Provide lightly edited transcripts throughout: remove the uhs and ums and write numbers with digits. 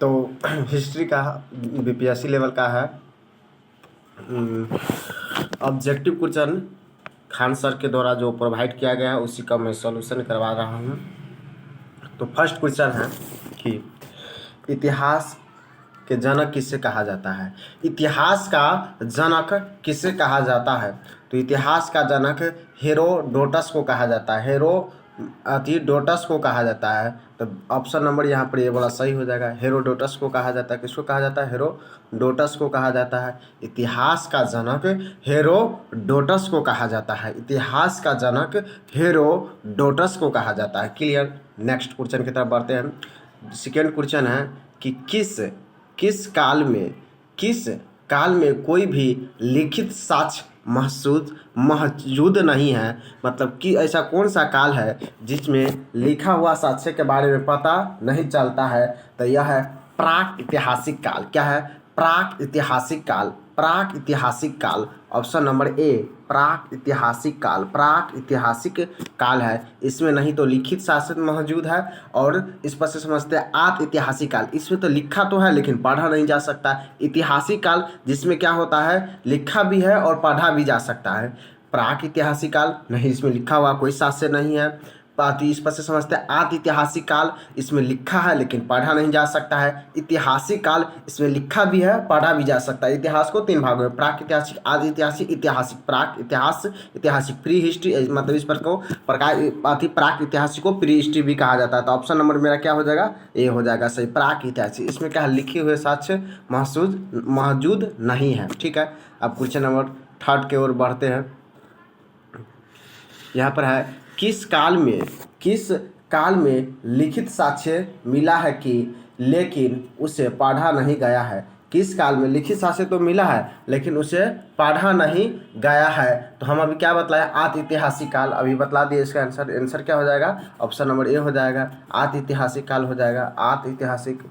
तो हिस्ट्री का BPSC level का है ऑब्जेक्टिव क्वेश्चन खान सर के द्वारा जो प्रोवाइड किया गया है उसी का मैं सॉल्यूशन करवा रहा हूँ। तो फर्स्ट क्वेश्चन है कि इतिहास के जनक किसे कहा जाता है। इतिहास का जनक किसे कहा जाता है? तो इतिहास का जनक हेरोडोटस को कहा जाता है। हेरोडोटस को कहा जाता है। तो ऑप्शन नंबर यहाँ पर ये वाला सही हो जाएगा। हेरोडोटस को कहा जाता है। किसको कहा जाता है? हेरोडोटस को कहा जाता है। इतिहास का जनक हेरोडोटस को कहा जाता है। इतिहास का जनक हेरोडोटस को कहा जाता है। क्लियर। नेक्स्ट क्वेश्चन की तरफ बढ़ते हैं। सेकेंड क्वेश्चन है कि किस काल में कोई भी लिखित साक्ष्य मौजूद नहीं है। मतलब कि ऐसा कौन सा काल है जिसमें लिखा हुआ साक्ष्य के बारे में पता नहीं चलता है? तो यह है प्राक ऐतिहासिक काल। क्या है? प्राक ऐतिहासिक काल। प्राक ऐतिहासिक काल ऑप्शन नंबर ए प्राक ऐतिहासिक काल। प्राक ऐतिहासिक काल है। इसमें नहीं तो लिखित शासन मौजूद है और इस पर से समझते हैं आत ऐतिहासिक काल। इसमें तो लिखा तो है लेकिन पढ़ा नहीं जा सकता। ऐतिहासिक काल जिसमें क्या होता है, लिखा भी है और पढ़ा भी जा सकता है। प्राक ऐतिहासिक काल नहीं, इसमें लिखा हुआ कोई शासन नहीं है। इस पर से समझते हैं आत ऐतिहासिक काल, इसमें लिखा है लेकिन पढ़ा नहीं जा सकता है। ऐतिहासिक काल इसमें लिखा भी है, पढ़ा भी जा सकता है। इतिहास को तीन भागों में प्राक ऐतिहासिक, आदि ऐतिहासिक, ऐतिहासिक। प्राक इतिहास, ऐतिहासिक प्री हिस्ट्री, मतलब इस पर को प्रकार प्राक ऐतिहासिक को प्री हिस्ट्री भी कहा जाता है। तो ऑप्शन नंबर मेरा क्या हो जाएगा? ए हो जाएगा सही, प्राक ऐतिहासिक। इसमें क्या है, लिखे हुए साक्ष्य मौजूद नहीं है। ठीक है। अब क्वेश्चन नंबर थर्ड की ओर बढ़ते हैं। यहाँ पर है किस काल में लिखित साक्ष्य मिला है कि लेकिन उसे पढ़ा नहीं गया है। किस काल में लिखित साक्ष्य तो मिला है लेकिन उसे पढ़ा नहीं गया है। तो हम अभी क्या बतलाया? आत ऐतिहासिक काल। अभी बतला दिए इसका आंसर क्या हो जाएगा? ऑप्शन नंबर ए हो जाएगा, आत ऐतिहासिक काल हो जाएगा। आत ऐतिहासिक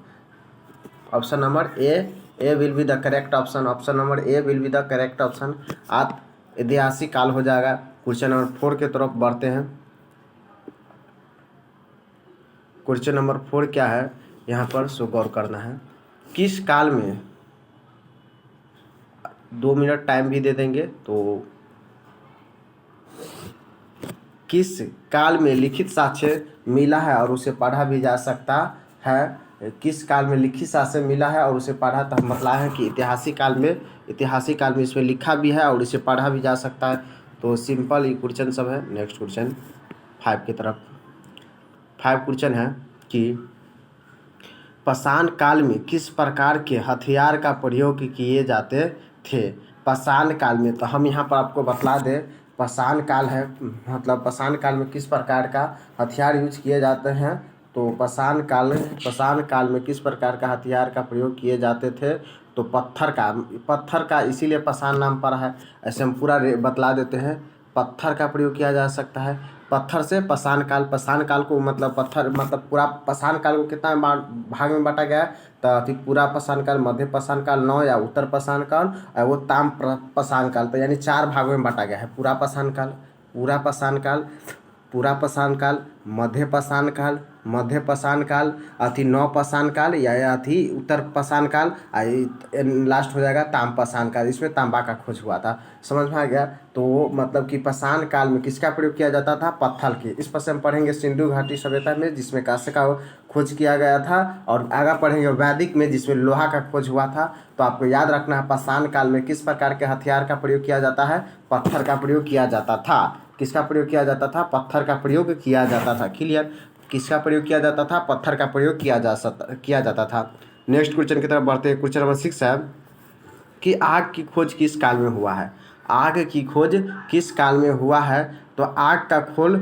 option number A will be the correct option. Option number A will be the correct option. आत ऐतिहासिक काल हो जाएगा। क्वेश्चन नंबर 4 की तरफ बढ़ते हैं। क्वेश्चन नंबर 4 क्या है यहाँ पर सो गौर करना है। किस काल में, 2 मिनट टाइम भी दे देंगे, तो किस काल में लिखित साक्ष्य मिला है और उसे पढ़ा भी जा सकता है? किस काल में लिखित साक्ष्य मिला है और उसे पढ़ा, तो मतलब है कि ऐतिहासिक काल में इसमें लिखा भी है और इसे पढ़ा भी जा सकता है। तो सिंपल ये क्वेश्चन सब है। नेक्स्ट क्वेश्चन 5 की तरफ। 5 क्वेश्चन है कि पाषाण काल में किस प्रकार के हथियार का प्रयोग किए जाते थे? पाषाण काल में, तो हम यहाँ पर आपको बतला दें, पाषाण काल है मतलब पाषाण काल में किस प्रकार का हथियार यूज किए जाते हैं। तो पाषाण काल में किस प्रकार का हथियार का प्रयोग किए जाते थे? तो पत्थर का इसीलिए पाषाण नाम पड़ा है। ऐसे हम पूरा बतला देते हैं। पत्थर का प्रयोग किया जा सकता है। पत्थर से पाषाण काल को मतलब पत्थर, मतलब पूरा पाषाण काल को कितना भाग में बांटा गया है? तो पूरा पाषाण काल, मध्य पाषाण काल, नौ या उत्तर पाषाण काल और वो ताम पाषाण काल। तो यानी 4 भागों में बांटा गया है। पूरा पाषाण काल, मध्य पाषाण काल, नौ पाषाण काल या उत्तर पाषाण काल, लास्ट हो जाएगा ताम पाषाण काल। इसमें तांबा का खोज हुआ था। समझ में आ गया? तो मतलब कि पाषाण काल में किसका प्रयोग किया जाता था? पत्थर के। इस पर से हम पढ़ेंगे सिंधु घाटी सभ्यता में जिसमें कांस्य का खोज किया गया था, और आगे पढ़ेंगे वैदिक में जिसमें लोहा का खोज हुआ था। तो आपको याद रखना है पाषाण काल में किस प्रकार के हथियार का प्रयोग किया जाता है? पत्थर का प्रयोग किया जाता था। किसका प्रयोग किया जाता था? पत्थर का प्रयोग किया जाता था। क्लियर? किसका प्रयोग किया जाता था? पत्थर का प्रयोग किया जाता था। नेक्स्ट क्वेश्चन की तरफ बढ़ते हैं। क्वेश्चन नंबर 6 है कि आग की खोज किस काल में हुआ है? आग की खोज किस काल में हुआ है? तो आग का खोज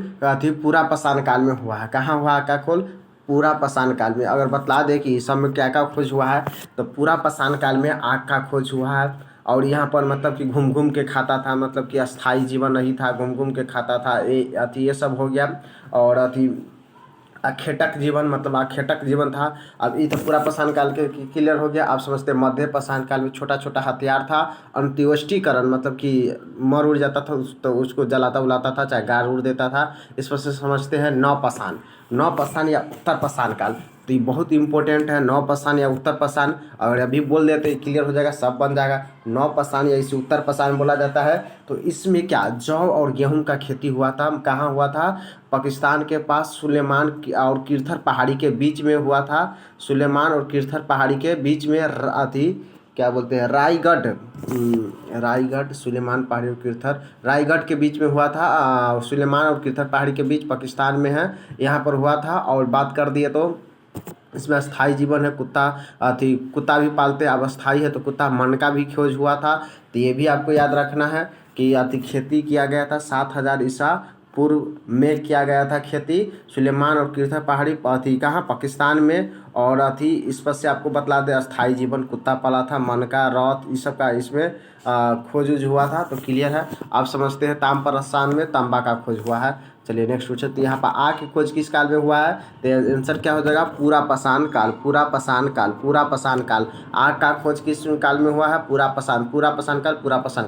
पूरा पाषाण काल में हुआ है। कहाँ हुआ आग का खोज? पूरा पाषाण काल में। अगर बतला दे कि इस समय क्या का खोज हुआ है, तो पूरा पाषाण काल में आग का खोज हुआ है। और यहाँ पर मतलब कि घूम घूम के खाता था, मतलब कि अस्थाई जीवन नहीं था, घूम घूम के खाता था। ये सब हो गया। और आखेटक जीवन, मतलब आखेटक जीवन था। अब ये तो पूरा पाषाण काल के क्लियर हो गया। आप समझते हैं मध्य पाषाण काल में छोटा छोटा हथियार था। अंत्योष्टिकरण मतलब कि मर उड़ जाता था तो उसको जलाता उलाता था, चाहे गाड़ उड़ देता था। इस पर से समझते हैं नौ पाषाण या उत्तर पाषाण काल। तो ये बहुत इंपॉर्टेंट है। नौपाषाण या उत्तर पाषाण, अगर अभी बोल देते क्लियर हो जाएगा, सब बन जाएगा। नौपाषाण या इसे उत्तर पाषाण बोला जाता है। तो इसमें क्या जौ और गेहूं का खेती हुआ था। कहाँ हुआ था? पाकिस्तान के पास सुलेमान और किरथर पहाड़ी के बीच में हुआ था। सुलेमान और किरथर पहाड़ी के बीच में अथी क्या बोलते हैं, रायगढ़ सुलेमान पहाड़ी और किरथर, रायगढ़ के बीच में हुआ था। सुलेमान और किरथर पहाड़ी के बीच पाकिस्तान में है, यहाँ पर हुआ था। और बात कर दिए तो इसमें अस्थाई जीवन है, कुत्ता भी पालते हैं। अब अस्थाई है तो कुत्ता मन का भी खोज हुआ था। तो ये भी आपको याद रखना है कि खेती किया गया था 7000 ईसा पूर्व में किया गया था खेती, सुलेमान और किरथर पहाड़ी कहाँ, पाकिस्तान में। और इस पर से आपको बतला दे, अस्थाई जीवन कुत्ता पाला था, मन का, रौत, इस सब का इसमें खोज हुआ था। तो क्लियर है। आप समझते हैं ताम्रपाषाण में तांबा का खोज हुआ है। चलिए नेक्स्ट क्वेश्चन। तो यहाँ पर आ की खोज किस काल में हुआ है? तो आंसर क्या हो जाएगा? पूरा पाषाण काल, पूरा पाषाण काल, पूरा पाषाण काल। आ का खोज किस काल में हुआ है? पूरा पाषाण काल, पूरा पाषाण काल, पूरा पाषाण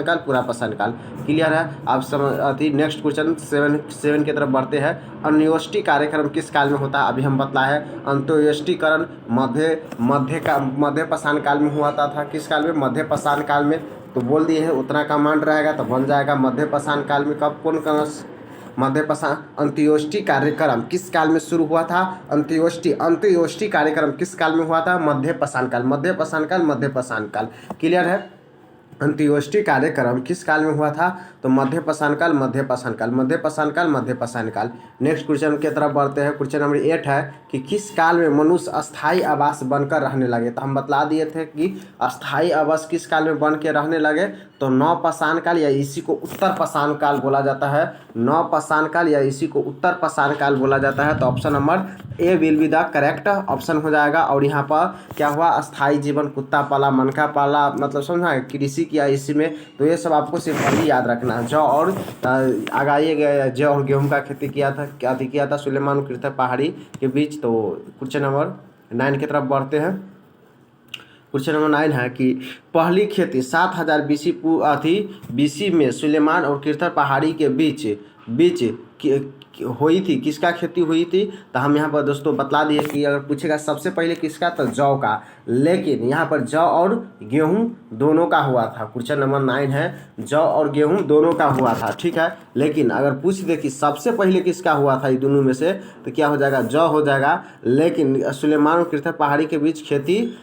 काल, पूरा पाषाण काल। क्लियर है। आप समझ नेक्स्ट क्वेश्चन 7 की तरफ बढ़ते हैं। अन्योष्टि कार्यक्रम किस काल में होता है? अभी हम बतलाए हैं अंत्योष्टिकरण मध्य पाषाण काल में हुआ था। किस काल में? मध्य पाषाण काल में। तो बोल दिए हैं उतना कमांड रहेगा तो बन जाएगा मध्य पाषाण काल में। कब कौन मध्य पाषाण? अंत्योष्टि कार्यक्रम किस काल में शुरू हुआ था? अंत्योष्टि कार्यक्रम किस काल में हुआ था? मध्य पाषाण काल, मध्य पाषाण काल, मध्य पाषाण काल। क्लियर है। अंत्योष्टि कार्यक्रम किस काल में हुआ था? तो मध्य पाषाण काल, मध्य पाषाण काल, मध्य पाषाण काल, मध्य पाषाण काल। नेक्स्ट क्वेश्चन की तरफ बढ़ते हैं। क्वेश्चन नंबर 8 है कि किस काल में मनुष्य अस्थाई आवास बनकर रहने लगे? तो हम बतला दिए थे कि अस्थाई आवास किस काल में बन के रहने लगे? तो नौपाषाण काल या इसी को उत्तर पाषाण काल बोला जाता है। नौपाषाण काल या इसी को उत्तर पाषाण काल बोला जाता है। तो option number A will be the correct option हो जाएगा। और यहाँ पर क्या हुआ? अस्थाई जीवन कुत्ता पाला, मनका पाला, मतलब समझा, कृषि किया इसी में। तो ये सब आपको सिंपल याद रखना है। जौ और आगाइए गए, जौ और गेहूं का खेती किया था सुलेमान किरथर पहाड़ी के बीच। तो क्वेश्चन नंबर 9 की तरफ बढ़ते हैं। क्वेश्चन नंबर 9 है कि पहली खेती 7000 BC में सुलेमान और किरथर पहाड़ी के बीच हुई थी। किसका खेती हुई थी? तो हम यहाँ पर दोस्तों बतला दिए कि अगर पूछेगा सबसे पहले किसका, तो जौ का। लेकिन यहाँ पर जौ और गेहूं दोनों का हुआ था। क्वेश्चन नंबर 9 है जौ और गेहूं दोनों का हुआ था, ठीक है। लेकिन अगर पूछ दे कि सबसे पहले किसका हुआ था ये दोनों में से, तो क्या हो जाएगा? जौ हो जाएगा। लेकिन सुलेमान और किरथर पहाड़ी के बीच खेती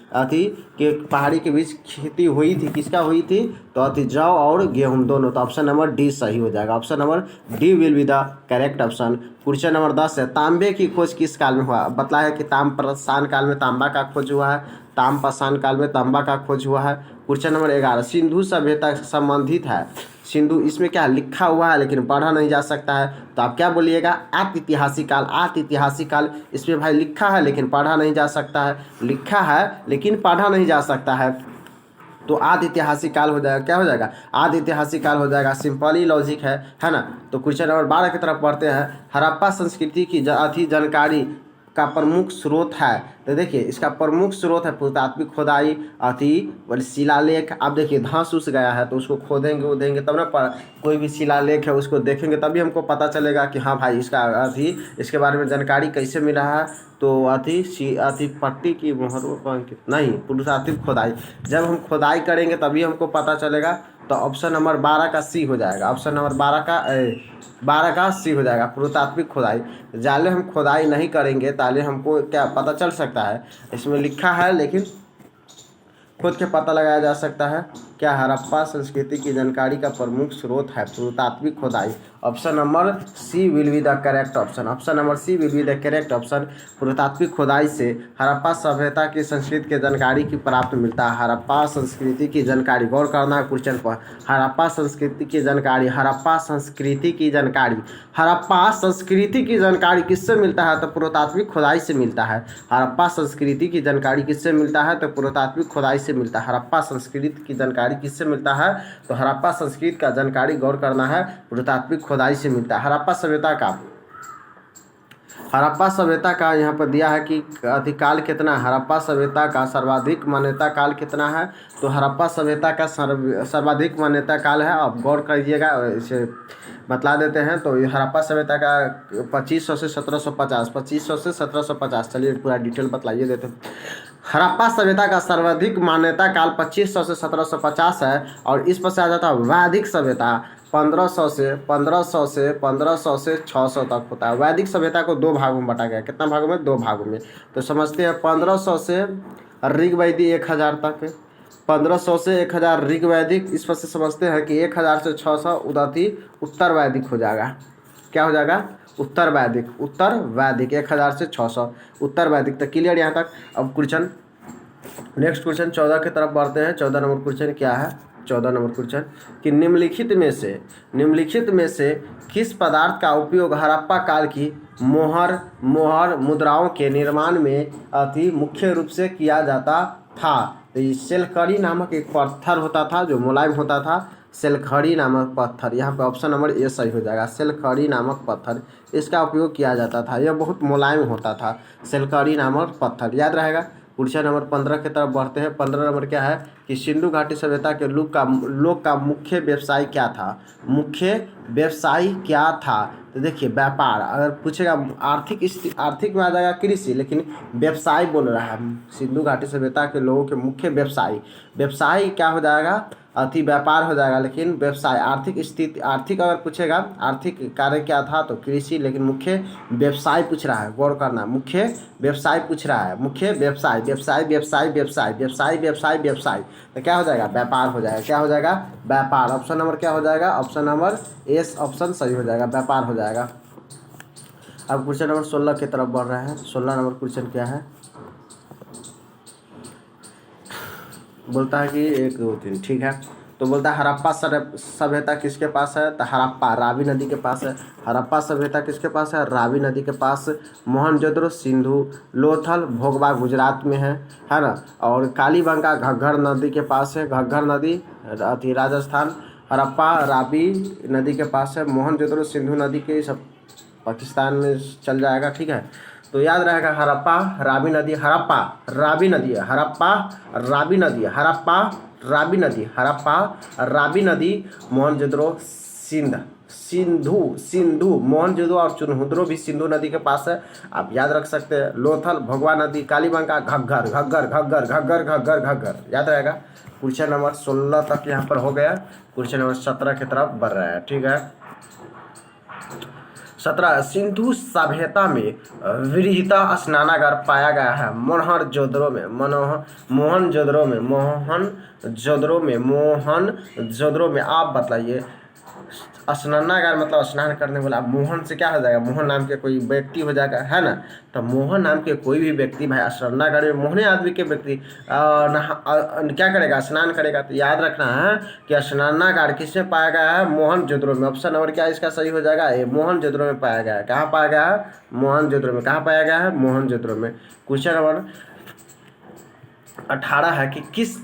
हुई थी। किसका हुई थी? तो जौ और गेहूं दोनों। तो ऑप्शन नंबर डी सही हो जाएगा। Option number D will be the correct option. Question number 10 है तांबे की खोज किस काल में हुआ? बतलाया कि ताम्रपाषाण काल में तांबा का खोज हुआ है, ताम्रपाषाण काल में तांबा का खोज हुआ है। क्वेश्चन नंबर 11 सिंधु सभ्यता से संबंधित है। सिंधु इसमें क्या लिखा हुआ है लेकिन पढ़ा नहीं जा सकता है, तो आप क्या बोलिएगा? आतिहासिक काल। आतिहासिक काल इसमें भाई लिखा है लेकिन पढ़ा नहीं जा सकता है, लिखा है लेकिन पढ़ा नहीं जा सकता है। तो आदि ऐतिहासिक काल हो जाएगा। क्या हो जाएगा? आदि ऐतिहासिक काल हो जाएगा। सिंपल ही लॉजिक है ना। तो क्वेश्चन नंबर 12 की तरफ पढ़ते हैं। हड़प्पा संस्कृति की जानकारी का प्रमुख स्रोत है। तो देखिए इसका प्रमुख स्रोत है पुरातात्विक खोदाई, शिलालेख। अब देखिए धंस उस गया है तो उसको खोदेंगे तब ना कोई भी शिलालेख है उसको देखेंगे तभी हमको पता चलेगा कि हाँ भाई इसका इसके बारे में जानकारी कैसे मिला है। तो पट्टी की मोहरों नहीं, पुरातात्विक खोदाई। जब हम खोदाई करेंगे तभी हमको पता चलेगा। तो ऑप्शन नंबर 12 का सी हो जाएगा। ऑप्शन नंबर 12 का सी हो जाएगा, पुरातात्विक खोदाई। जाले हम खोदाई नहीं करेंगे ताले हमको क्या पता चल सकता है? इसमें लिखा है लेकिन खुद के पता लगाया जा सकता है। क्या हड़प्पा संस्कृति की जानकारी का प्रमुख स्रोत है पुरातात्विक खोदाई। Option number C will be the correct option. Option number C will be the correct option. पुरातात्विक खोदाई से हड़प्पा सभ्यता की संस्कृति की जानकारी की प्राप्त मिलता है। हड़प्पा संस्कृति की जानकारी, गौर करना है क्वेश्चन पर। हड़प्पा संस्कृति की जानकारी, हड़प्पा संस्कृति की जानकारी, हड़प्पा संस्कृति की जानकारी किससे मिलता है? तो पुरातात्विक खोदाई से मिलता है। हड़प्पा संस्कृति की जानकारी किससे मिलता है? तो पुरातात्विक खोदाई से मिलता है। हड़प्पा संस्कृति की जानकारी किससे मिलता है? तो हड़प्पा संस्कृति का जानकारी, गौर करना है, पुरातात्विक खोदाई से मिलता है। हड़प्पा सभ्यता का हड़प्पा सभ्यता का यहाँ पर दिया है कि अधिकाल कितना है। हड़प्पा सभ्यता का सर्वाधिक मान्यता काल कितना है, तो हड़प्पा सभ्यता का सर्वाधिक मान्यता काल है। अब गौर करिएगा, इसे बतला देते हैं। तो ये हड़प्पा सभ्यता का 2500 से 1750, 2500 से 1750। चलिए पूरा डिटेल बतलाइए देते हैं। हड़प्पा सभ्यता का सर्वाधिक मान्यता काल 2500 से 1750 है। और इस पर से आ जाता है वैदिक सभ्यता 1500 से 600 तक होता है। वैदिक सभ्यता को दो भागों में बांटा गया। कितना भागों में? दो भागों में। तो समझते हैं 1500 से ऋग्वैदिक 1000 तक, 1500 से 1000 ऋग्वैदिक। इस पर से समझते हैं कि 1000 से 600 उदाती उत्तर वैदिक हो जाएगा। क्या हो जाएगा? उत्तर वैदिक। उत्तर वैदिक 1000 से 600 उत्तर वैदिक तक। क्लियर यहाँ तक? अब क्वेश्चन, नेक्स्ट क्वेश्चन 14 की तरफ बढ़ते हैं। 14 नंबर क्वेश्चन क्या है? 14 नंबर क्वेश्चन कि निम्नलिखित में से किस पदार्थ का उपयोग हड़प्पा काल की मोहर मुद्राओं के निर्माण में अति मुख्य रूप से किया जाता था? तो ये सेलखड़ी नामक एक पत्थर होता था जो मुलायम होता था। सेलखड़ी नामक पत्थर, यहाँ पे ऑप्शन नंबर ए सही हो जाएगा। सेलखड़ी नामक पत्थर, इसका उपयोग किया जाता था। यह बहुत मुलायम होता था, सेलखड़ी नामक पत्थर। याद रहेगा। क्वेश्चन नंबर 15 की तरफ बढ़ते हैं। 15 नंबर क्या है कि सिंधु घाटी सभ्यता के लोग का मुख्य व्यवसाय क्या था? मुख्य व्यवसाय क्या था? तो देखिए व्यापार। अगर पूछेगा आर्थिक में आ जाएगा कृषि, लेकिन व्यवसाय बोल रहा है। सिंधु घाटी सभ्यता के लोगों के मुख्य व्यवसाय क्या हो जाएगा? व्यापार हो जाएगा। लेकिन व्यवसाय आर्थिक अगर पूछेगा आर्थिक कार्य क्या था तो कृषि, लेकिन मुख्य व्यवसाय पूछ रहा है। गौर करना, मुख्य व्यवसाय पूछ रहा है। मुख्य व्यवसाय तो क्या हो जाएगा? व्यापार हो जाएगा। क्या हो जाएगा? व्यापार। ऑप्शन नंबर क्या हो जाएगा? ऑप्शन नंबर एस ऑप्शन सही हो जाएगा, व्यापार हो जाएगा। अब क्वेश्चन नंबर 16 की तरफ बढ़ रहे हैं। 16 नंबर क्वेश्चन क्या है? बोलता है कि 1 2 3, ठीक है। तो बोलता है हड़प्पा सभ्यता किसके पास है? तो हड़प्पा रावी नदी के पास है। हड़प्पा सभ्यता किसके पास है? रावी नदी के पास। मोहनजोदड़ो सिंधु लोथल भोगवा गुजरात में है ना। और कालीबंगा घग्गर नदी के पास है। घग्गर नदी राजस्थान। हड़प्पा रावी नदी के पास है। मोहनजोदड़ो सिंधु नदी के सब पाकिस्तान में चल जाएगा, ठीक है। तो याद रहेगा हड़प्पा रावी नदी, हड़प्पा रावी नदी, हड़प्पा रावी नदी, हड़प्पा रावी नदी, हड़प्पा रावी नदी, मोहनजोदड़ो सिंधु मोहनजोदड़ो और चुनहुद्रो भी सिंधु नदी के पास है। आप याद रख सकते हैं। लोथल भगवा नदी, कालीबंगा घग्गर घग्गर घग्गर घग्गर घग्गर घग्गर, याद रहेगा। क्वेश्चन नंबर 16 तक यहाँ पर हो गया। क्वेश्चन नंबर 17 की तरफ बढ़ रहा है, ठीक है। 17 सिंधु सभ्यता में विरहिता स्नानागार पाया गया है मोहनजोदड़ो में। आप बताइए स्नानागार मतलब स्नान करने वाला। मोहन से क्या हो जाएगा? मोहन नाम के कोई व्यक्ति हो जाएगा, है ना। तो मोहन नाम के कोई भी व्यक्ति भाई स्नानागार में, मोहने आदमी के व्यक्ति क्या करेगा? स्नान करेगा। तो याद रखना है कि स्नानागार किसमें पाया गया है? मोहनजोदड़ो में। ऑप्शन नंबर क्या इसका सही हो जाएगा? ये मोहनजोदड़ो में पाया गया है। कहाँ पाया गया है? मोहनजोदड़ो में। कहाँ पाया गया है? मोहनजोदड़ो में। क्वेश्चन नंबर 18 है कि किस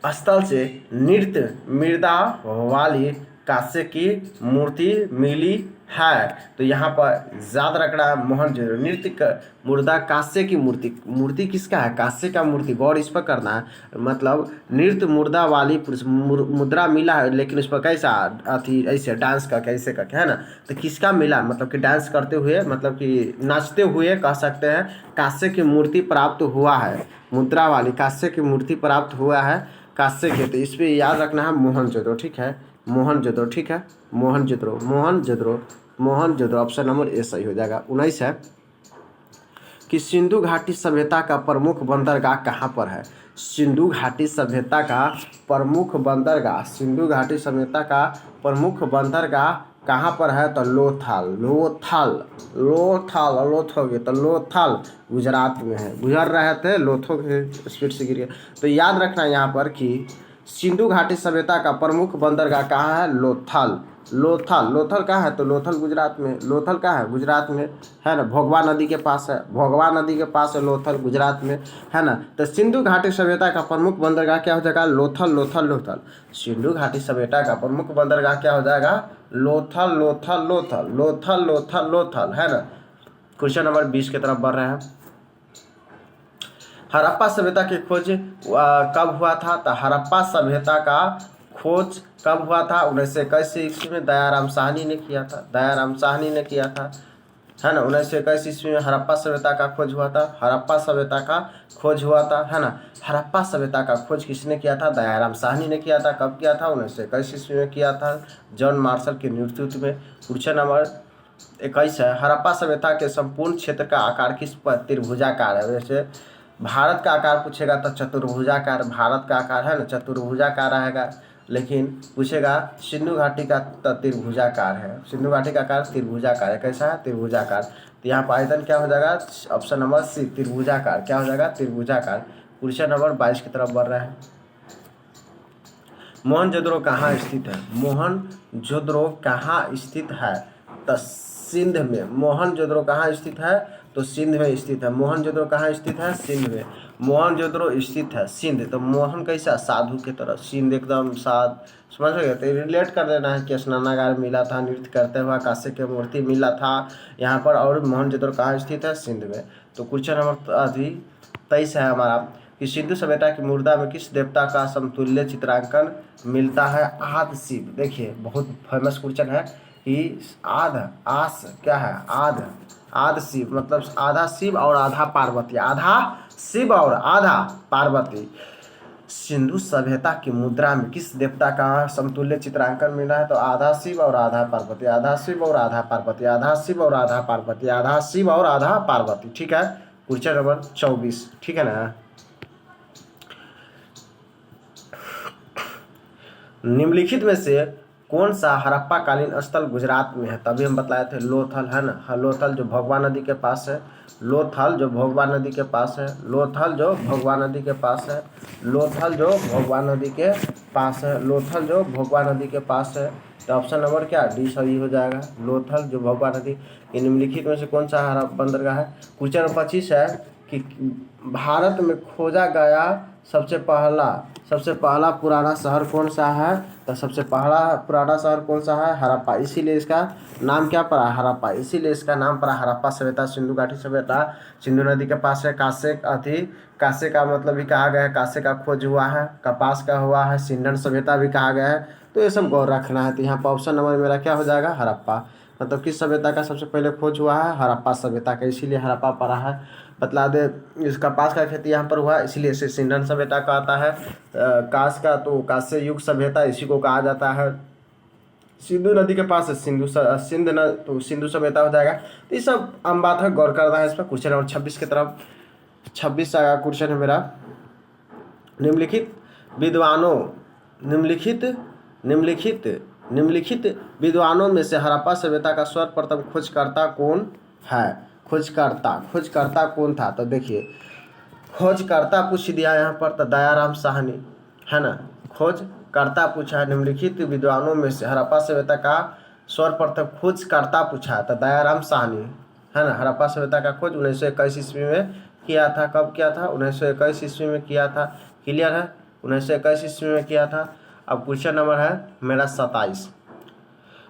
स्थल से नृत्य मृदा वाली कांस्य की मूर्ति मिली है? तो यहाँ पर याद रखना है मोहनजोदड़ो नृत्य मुर्दा कांस्य की मूर्ति किसका है? कांस्य का मूर्ति। गौर इस पर करना है। मतलब नृत्य मुर्दा वाली मुद्रा मिला है, लेकिन उस पर कैसा ऐसे डांस का कैसे करके, है ना। तो किसका मिला? मतलब कि डांस करते हुए, मतलब कि नाचते हुए कह सकते हैं। कांस्य की मूर्ति प्राप्त हुआ है, मुद्रा वाली कांस्य की मूर्ति प्राप्त हुआ है कांस्य के। तो इस पर याद रखना है मोहनजोदड़ो, ठीक है। मोहनजोदड़ो, ठीक है। मोहनजोदड़ो ऑप्शन नंबर ए सही हो जाएगा। 19 है कि सिंधु घाटी सभ्यता का प्रमुख बंदरगाह कहाँ पर है? सिंधु घाटी सभ्यता का प्रमुख बंदरगाह कहाँ पर है? तो लोथल गुजरात में है। गुजर रहे थे, लोथो के स्पीड से गिर गया। तो याद रखना यहाँ पर कि सिंधु घाटी सभ्यता का प्रमुख बंदरगाह कहाँ है? लोथल। लोथल, लोथल कहाँ है? तो लोथल गुजरात में। लोथल कहाँ है? गुजरात में, है ना। भोगवा नदी के पास है, भोगवा नदी के पास है लोथल, गुजरात में, है ना। तो सिंधु घाटी सभ्यता का प्रमुख बंदरगाह क्या हो जाएगा? लोथल, लोथल, लोथल। सिंधु घाटी सभ्यता का प्रमुख बंदरगाह क्या हो जाएगा? लोथल, लोथल, लोथल, लोथल, लोथल, लोथल, है ना। क्वेश्चन नंबर 20 की तरफ बढ़ रहे हैं। हड़प्पा सभ्यता की खोज कब हुआ था? तो हड़प्पा सभ्यता का खोज कब हुआ था? 1921 ईस्वी में दयाराम साहनी ने किया था, दयाराम साहनी ने किया था, है ना। 1921 ईस्वी में हड़प्पा सभ्यता का खोज हुआ था, हड़प्पा सभ्यता का खोज हुआ था, है ना। हड़प्पा सभ्यता का खोज किसने किया था? दयाराम साहनी ने किया था। कब किया था? 1921 ईस्वी में किया था, जॉन मार्शल के नेतृत्व में। क्वेश्चन नंबर 21 है, हड़प्पा सभ्यता के संपूर्ण क्षेत्र का आकार किस त्रिभुजाकार है? वैसे भारत का आकार पूछेगा तो चतुर्भुजाकार भारत का आकार, है ना, चतुर्भुजाकार रहेगा। लेकिन पूछेगा सिंधु घाटी का तो त्रिभुजाकार है, सिंधु घाटी का आकार त्रिभुजाकार है। कैसा है? त्रिभुजाकार। तो यहाँ पर आयतन क्या हो जाएगा? ऑप्शन नंबर सी, त्रिभुजाकार। क्या हो जाएगा? त्रिभुजाकार। क्वेश्चन नंबर 22 की तरफ बढ़ रहा है। मोहनजोदड़ो कहाँ स्थित है? मोहनजोदड़ो कहाँ स्थित है? तो सिंध में। मोहनजोदड़ो कहाँ स्थित है? तो सिंध में स्थित है। मोहनजोदड़ो कहाँ स्थित है? सिंध में। मोहनजोदड़ो स्थित है सिंध। तो मोहन कैसा? साधु की तरह, सिंध एकदम साध, समझ गए। तो रिलेट कर देना है कि स्नानागार मिला था, नृत्य करते हुआ कांस्य की मूर्ति मिला था यहाँ पर, और मोहनजोदड़ो कहाँ स्थित है? सिंध में। तो क्वेश्चन नंबर 23 है हमारा कि सिंधु सभ्यता की मुर्दा में किस देवता का समतुल्य चित्रांकन मिलता है? आदि शिव। देखिए बहुत फेमस क्वेश्चन है कि आस क्या है? आदि शिव, मतलब आधा शिव और आधा पार्वती, आधा शिव और आधा पार्वती। सिंधु सभ्यता की मुद्रा में किस देवता का समतुल्य चित्रांकन मिला है? तो आधा शिव और आधा पार्वती, आधा शिव और आधा पार्वती, आधा शिव और आधा पार्वती, आधा शिव और आधा पार्वती। ठीक है। क्वेश्चन नंबर 24, ठीक है ना। निम्नलिखित में से कौन सा हड़प्पा कालीन स्थल गुजरात में है? तभी हम बताए थे लोथल, है ना। हाँ, लोथल जो भोगवा नदी के पास है, लोथल जो भोगवा नदी के पास है, लोथल जो भोगवा नदी के पास है, लोथल जो भोगवा नदी के पास है, लोथल जो भोगवा नदी के पास है। तो ऑप्शन नंबर क्या? डी सही हो जाएगा, लोथल जो भोगवा नदी। निम्नलिखित में से कौन सा हड़प्पा बंदरगाह है? क्वेश्चन नंबर 25 है कि भारत में खोजा गया सबसे पहला पुराना शहर कौन सा है? तो सबसे पहला पुराना शहर कौन सा है? हड़प्पा। इसीलिए इसका नाम क्या पड़ा? हड़प्पा। इसीलिए इसका नाम पड़ा हड़प्पा सभ्यता। सिंधु घाटी सभ्यता सिंधु नदी के पास है। कांसे का मतलब भी कहा गया है, कांसे का खोज हुआ है, कपास का हुआ है, सिंधन सभ्यता भी कहा गया है। तो ये सब गौर रखना है। तो यहाँ पर ऑप्शन नंबर मेरा क्या हो जाएगा? हड़प्पा। मतलब किस सभ्यता का सबसे पहले खोज हुआ है? हड़प्पा सभ्यता का, इसीलिए हड़प्पा पड़ा है। बतला दे, इस कपास का खेती यहाँ पर हुआ, इसलिए इसे सिंधन सभ्यता का आता है। कांस का तो कांस्य युग सभ्यता इसी को कहा जाता है। सिंधु नदी के पास है तो सिंधु सभ्यता हो जाएगा। तो ये सब आम बात है, गौर करना है इस पर। क्वेश्चन नंबर 26 की तरफ 26 का क्वेश्चन है मेरा। निम्नलिखित विद्वानों में से हड़प्पा सभ्यता का सर्वप्रथम खोजकर्ता कौन है? खोजकर्ता कौन था? तो देखिए खोजकर्ता पूछ दिया यहाँ पर, तो दयाराम साहनी, है ना। खोजकर्ता पूछा है। निम्नलिखित विद्वानों में से हड़प्पा सभ्यता का सर्वप्रथम खोजकर्ता पूछा है, तो दयाराम साहनी, है ना। हड़प्पा सभ्यता का खोज 1921 ईस्वी में किया था। कब किया था? 1921 ईस्वी में किया था। क्लियर है? 1921 ईस्वी में किया था। अब क्वेश्चन नंबर है मेरा 27।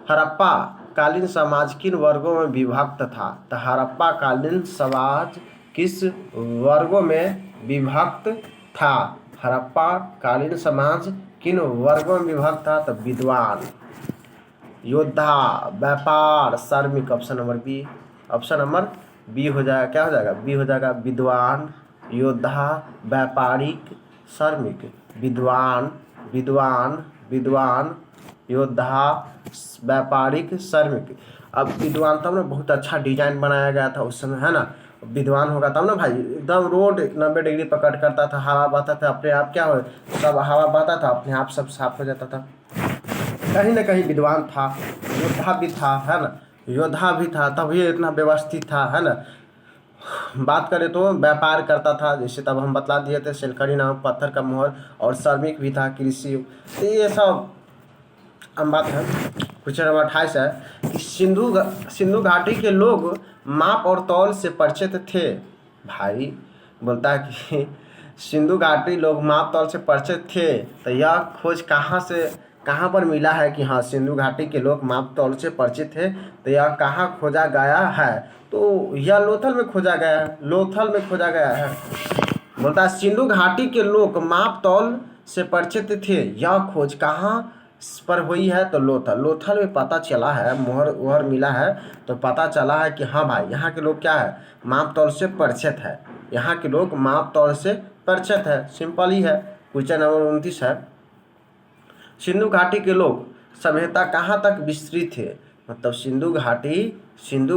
हड़प्पा कालीन समाज किन वर्गों में विभक्त था? तो हड़प्पा कालीन समाज किस वर्गों में विभक्त था? हड़प्पा कालीन समाज किन वर्गों में विभक्त था? तो विद्वान, योद्धा, व्यापार, श्रमिक। Option number B, option number B हो जाएगा। क्या हो जाएगा? बी हो जाएगा। विद्वान, योद्धा, व्यापारिक, श्रमिक। विद्वान, योद्धा, व्यापारिक, श्रमिक। अब विद्वान तब ना बहुत अच्छा डिजाइन बनाया गया था उस समय, है ना। विद्वान होगा तब ना भाई, एकदम रोड 90 डिग्री पकड़ करता था, हवा बहता था अपने आप, क्या हो सब हवा बहता था अपने आप, सब साफ हो जाता था। कहीं ना कहीं विद्वान था, योद्धा भी था, है ना, योद्धा भी था, तब ये इतना व्यवस्थित था, है ना। बात करें तो व्यापार करता था, जैसे तब हम बतला दिए थे, सिलकड़ी नामक पत्थर का मोहर, और श्रमिक भी था, कृषि। तो ये सब आम बात है। क्वेश्चन नंबर 28 है कि सिंधु घाटी के लोग माप और तौल से परिचित थे। भाई बोलता है कि सिंधु घाटी लोग माप तौल से परिचित थे, तो यह खोज कहाँ पर मिला है कि हाँ सिंधु घाटी के लोग माप तौल से परिचित थे, तो यह कहाँ खोजा गया है? तो यह लोथल में खोजा गया है, लोथल में खोजा गया है। बोलता है सिंधु घाटी के लोग माप तौल से परिचित थे, यह खोज कहाँ पर हुई है? तो लोथल में पता चला है, मोहर मिला है, तो पता चला है कि हाँ भाई यहाँ के लोग क्या है, माप तौल से परिचित है। यहाँ के लोग माप तौल से परिचित है, सिंपल ही है। क्वेश्चन नंबर 29 है सिंधु घाटी के लोग सभ्यता कहाँ तक विस्तृत थे? मतलब सिंधु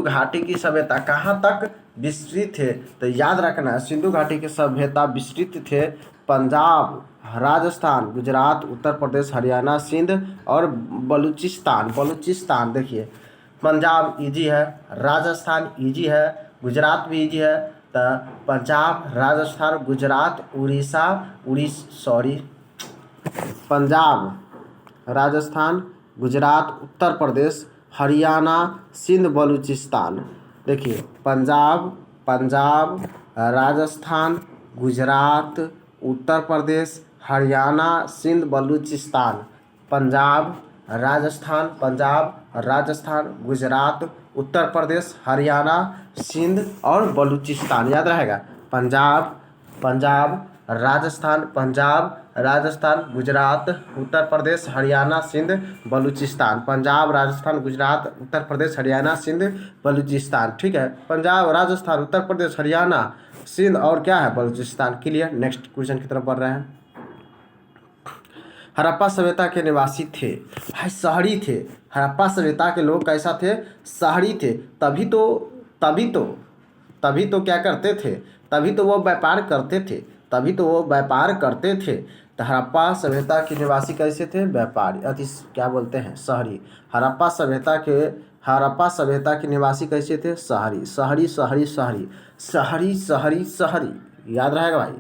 घाटी की सभ्यता कहाँ तक विस्तृत है? तो याद रखना है सिंधु घाटी की सभ्यता विस्तृत थे पंजाब, राजस्थान, गुजरात, उत्तर प्रदेश, हरियाणा, सिंध और बलूचिस्तान। देखिए पंजाब इजी है, राजस्थान इजी है, गुजरात भी इजी है। तो पंजाब, राजस्थान, गुजरात, पंजाब, राजस्थान, गुजरात, उत्तर प्रदेश, हरियाणा, सिंध, बलूचिस्तान। देखिए पंजाब, राजस्थान, गुजरात, उत्तर प्रदेश, हरियाणा, सिंध, बलूचिस्तान। पंजाब, राजस्थान, गुजरात, उत्तर प्रदेश, हरियाणा, सिंध और बलूचिस्तान। याद रहेगा पंजाब, राजस्थान, गुजरात, उत्तर प्रदेश, हरियाणा, सिंध, बलूचिस्तान। पंजाब, राजस्थान, गुजरात, उत्तर प्रदेश, हरियाणा, सिंध, बलूचिस्तान। ठीक है, पंजाब, राजस्थान, उत्तर प्रदेश, हरियाणा, सिंध और क्या है, बलूचिस्तान। क्लियर। नेक्स्ट क्वेश्चन की तरफ बढ़ रहे हैं। हड़प्पा सभ्यता के निवासी थे, भाई शहरी थे। हड़प्पा सभ्यता के लोग कैसा थे? शहरी थे। तभी तो क्या करते थे? तभी तो वो व्यापार करते थे। तो हड़प्पा सभ्यता के निवासी कैसे थे? व्यापारी, अति क्या बोलते हैं, शहरी। हड़प्पा सभ्यता के निवासी कैसे थे? शहरी। याद रहेगा भाई।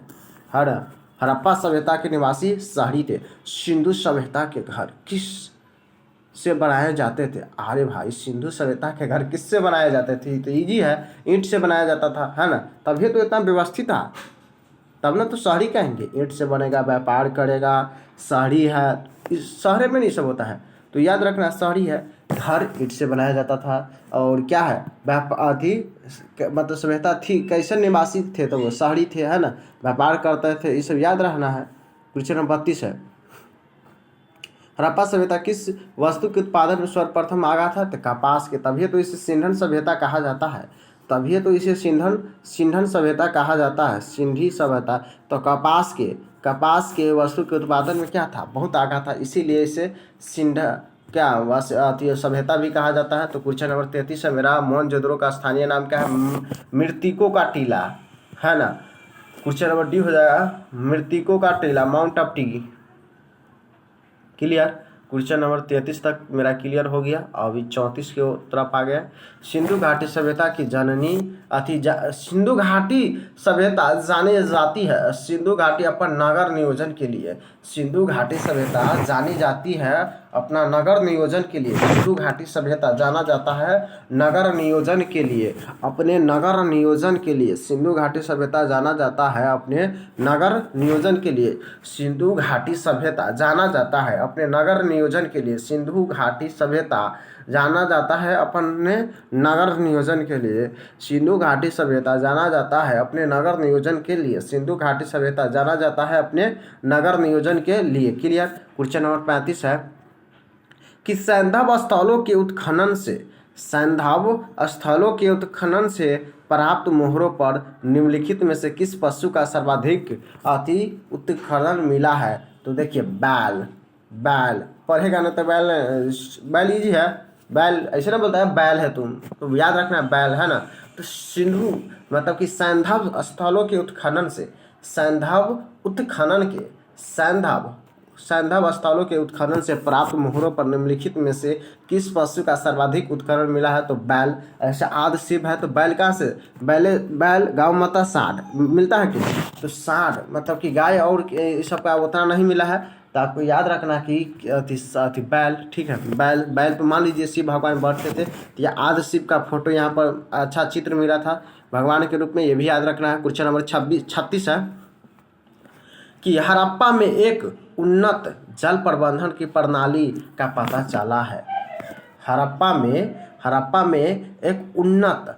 हड़प्पा सभ्यता के निवासी शहरी थे। सिंधु सभ्यता के घर किस से बनाए जाते थे? अरे भाई सिंधु सभ्यता के घर किससे बनाए जाते थे? तो इजी है, ईंट से बनाया जाता था, है ना। तभी तो इतना व्यवस्थित था, तब ना तो शहरी कहेंगे। ईंट से बनेगा, व्यापार करेगा, शहरी है। इस शहर में नहीं सब होता है, तो याद रखना शहरी है। घर ईंट से बनाया जाता था। और क्या है, मतलब सभ्यता थी, कैसे निवासी थे? तो वो शहरी थे, है ना, व्यापार करते थे। ये सब याद रहना है। क्वेश्चन नंबर 32 है हड़प्पा सभ्यता किस वस्तु के उत्पादन में सर्वप्रथम आगा था? तो कपास के। तभी तो इसे सिंधन सभ्यता कहा जाता है। सिंधन सभ्यता कहा जाता है, सिंधी सभ्यता। तो कपास के वस्तु के उत्पादन में क्या था? बहुत आगा था, इसीलिए इसे सभ्यता भी कहा जाता है। तो क्वेश्चन नंबर 33 है मेरा, मोहनजोदड़ो का स्थानीय नाम क्या है? मृतकों का टीला, है ना। क्वेश्चन नंबर डी हो जाएगा मृतकों का टीला, mount of T. Clear. Question number 33 तक मेरा क्लियर हो गया। अभी 34 के तरफ आ गया। सिंधु घाटी सभ्यता की जननी सिंधु घाटी सभ्यता जानी जाती है। सिंधु घाटी अपन नगर नियोजन के लिए, सिंधु घाटी सभ्यता जानी जाती है अपना नगर नियोजन के लिए। सिंधु घाटी सभ्यता जाना जाता है नगर नियोजन के लिए, अपने नगर नियोजन के लिए। सिंधु घाटी सभ्यता जाना जाता है अपने नगर नियोजन के लिए। सिंधु घाटी सभ्यता जाना जाता है अपने नगर नियोजन के लिए। सिंधु घाटी सभ्यता जाना जाता है अपने नगर नियोजन के लिए। सिंधु घाटी सभ्यता जाना जाता है अपने नगर नियोजन के लिए। सिंधु घाटी सभ्यता जाना जाता है अपने नगर नियोजन के लिए। क्लियर। क्वेश्चन नंबर 35 है कि सैंधव स्थलों के उत्खनन से प्राप्त मोहरों पर निम्नलिखित में से किस पशु का सर्वाधिक उत्खनन मिला है? तो देखिए बैल पढ़ेगा ना तो बैल इजी है। बैल ऐसे ना बोलता है बैल है तुम, तो याद रखना बैल, है ना। तो सिंधु मतलब कि सैंधव स्थलों के उत्खनन से, सैंधव स्थलों के उत्खनन से प्राप्त मोहरों पर निम्नलिखित में से किस पशु का सर्वाधिक उत्खनन मिला है? तो बैल। ऐसा आदि शिव है तो बैल कहाँ से? बैल गाँव माता साढ़ मिलता है कि? तो साढ़ मतलब कि गाय और सब का उतना नहीं मिला है, तो आपको याद रखना कि बैल, ठीक है, बैल बैल पे मान लीजिए शिव भगवान बैठते थे, तो यह आदि शिव का फोटो यहाँ पर अच्छा चित्र मिला था भगवान के रूप में, ये भी याद रखना है। क्वेश्चन नंबर 36 है कि हड़प्पा में एक उन्नत जल प्रबंधन की प्रणाली का पता चला है। हड़प्पा में एक उन्नत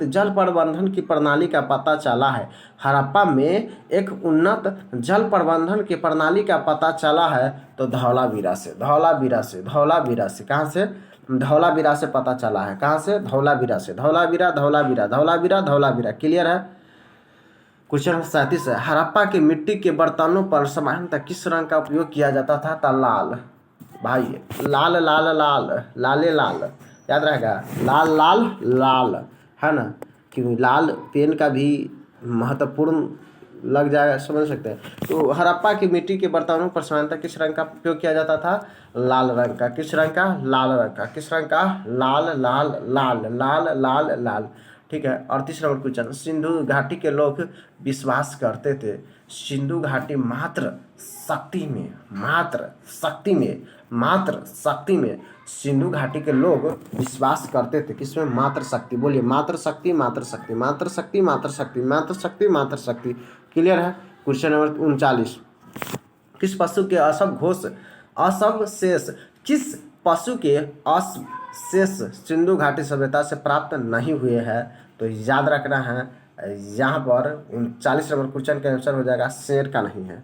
जल प्रबंधन की प्रणाली का पता चला है। हड़प्पा में एक उन्नत जल प्रबंधन की प्रणाली का पता चला है, तो धौलावीरा से कहाँ से? धौलावीरा से पता चला है। कहाँ से? धौलावीरा से। धौलावीरा क्लियर है। क्वेश्चन नंबर 37 है, हड़प्पा के मिट्टी के बर्तनों पर सामान्यतः किस रंग का उपयोग किया जाता था? तो लाल भाई, लाल याद रहेगा, लाल है ना, क्योंकि लाल पेन का भी महत्वपूर्ण लग जाएगा, समझ सकते हैं। तो हड़प्पा की मिट्टी के बर्तनों पर सामान्यतः किस रंग का उपयोग किया जाता था? लाल रंग का। किस रंग का? लाल रंग का। किस रंग का? लाल, ठीक है। 38 नंबर क्वेश्चन, सिंधु घाटी के लोग विश्वास करते थे सिंधु घाटी मात्र शक्ति में सिंधु घाटी के लोग विश्वास करते थे। किसमें? मात्र शक्ति। बोलिए, मात्र शक्ति। क्लियर है। क्वेश्चन नंबर 39, किस पशु के अवशेष सिंधु घाटी सभ्यता से प्राप्त नहीं हुए हैं? तो याद रखना है यहाँ पर 39 नंबर क्वेश्चन का आंसर हो जाएगा शेर का नहीं है।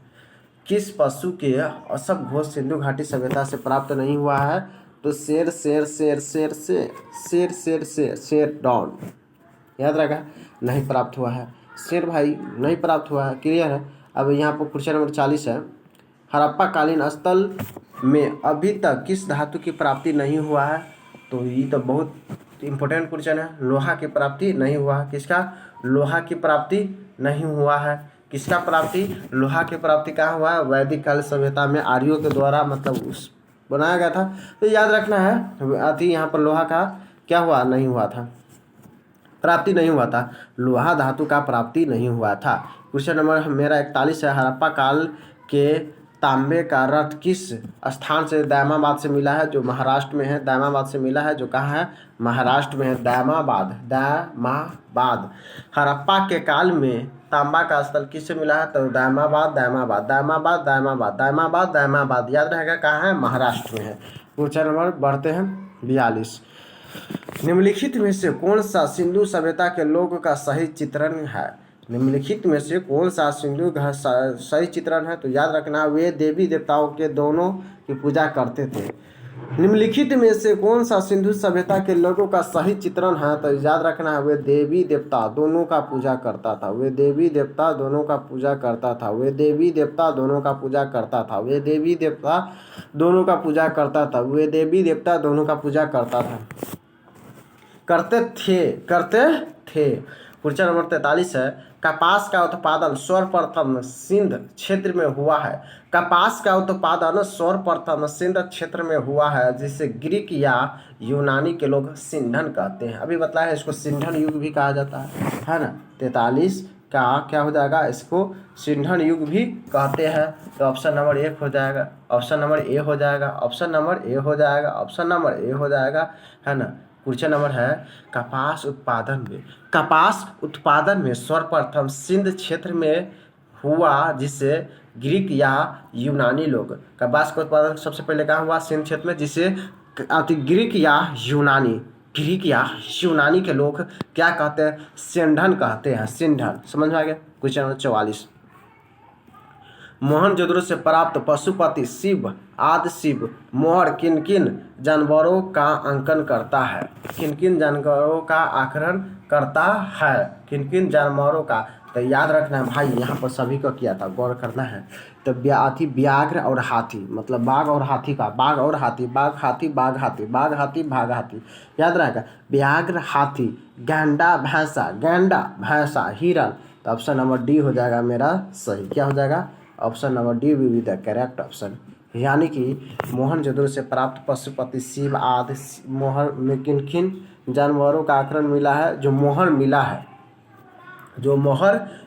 किस पशु के अवशेष सिंधु घाटी सभ्यता से प्राप्त नहीं हुआ है? तो शेर डॉन, याद रखा, नहीं प्राप्त हुआ है। शेर भाई नहीं प्राप्त हुआ है। क्लियर है। अब यहाँ पर क्वेश्चन नंबर 40 है, हड़प्पा कालीन स्थल में अभी तक किस धातु की प्राप्ति नहीं हुआ है? तो ये तो बहुत इंपॉर्टेंट क्वेश्चन है। लोहा की प्राप्ति नहीं हुआ है। किसका? लोहा की प्राप्ति नहीं हुआ है। किसका प्राप्ति? लोहा की प्राप्ति कहाँ हुआ है? वैदिक काल सभ्यता में आर्यों के द्वारा मतलब उस बनाया गया था। तो याद रखना है अति यहाँ पर लोहा का क्या हुआ? नहीं हुआ था, प्राप्ति नहीं हुआ था। लोहा धातु का प्राप्ति नहीं हुआ था। क्वेश्चन नंबर मेरा 41 है, हड़प्पा काल के तांबे का रथ किस स्थान से दामाबाद से मिला है? जो महाराष्ट्र में है, दामाबाद से मिला है। जो कहाँ है? महाराष्ट्र में है, दामाबाद। हड़प्पा के काल में तांबा का स्थल किससे मिला है? तो दामाबाद। याद रहेगा कहाँ है? महाराष्ट्र में है। क्वेश्चन नंबर बढ़ते हैं 42, निम्नलिखित में से कौन सा सिंधु सभ्यता के लोगों का सही चित्रण है? निम्नलिखित में से कौन सा सिंधु का सही चित्रण है? तो याद रखना वे देवी देवताओं के दोनों की पूजा करते थे। निम्नलिखित में से कौन सा सिंधु सभ्यता के लोगों का सही चित्रण है? तो याद रखना है वे देवी देवता दोनों का पूजा करता था। करते थे। क्वेश्चन नंबर 43 है, कपास का उत्पादन सर्वप्रथम सिंध क्षेत्र में हुआ है। जिसे ग्रीक या यूनानी के लोग सिंधन कहते हैं। अभी बताया है इसको सिंधन युग भी कहा जाता है ना। 43 का क्या हो जाएगा? इसको सिंधन युग भी कहते हैं। तो ऑप्शन नंबर ए हो जाएगा, है ना। क्वेश्चन नंबर है, कपास उत्पादन में सर्वप्रथम सिंध क्षेत्र में हुआ, जिसे ग्रीक या यूनानी लोग, कपास का उत्पादन सबसे पहले कहाँ हुआ? सिंध क्षेत्र में, जिसे ग्रीक या यूनानी के लोग क्या कहते हैं? सिंधन कहते हैं। सिंधन, समझ में आ गया। क्वेश्चन नंबर 44, मोहनजोदड़ो से प्राप्त पशुपति शिव आदि शिव मोहर किन किन जानवरों का आकलन करता है? तो याद रखना है भाई, यहाँ पर सभी को किया था, गौर करना है। तो व्याघ्र और हाथी, मतलब बाघ और हाथी, बाघ हाथी, याद रहेगा। व्याघ्र, हाथी, गैंडा भैंसा, हिरन। तो ऑप्शन नंबर डी हो जाएगा मेरा सही। क्या हो जाएगा? Option number D will be the correct option. यानी कि मोहनजोदड़ो से प्राप्त पशुपति शिव आदि मोहर में किन किन जानवरों का आकलन मिला है? जो मोहर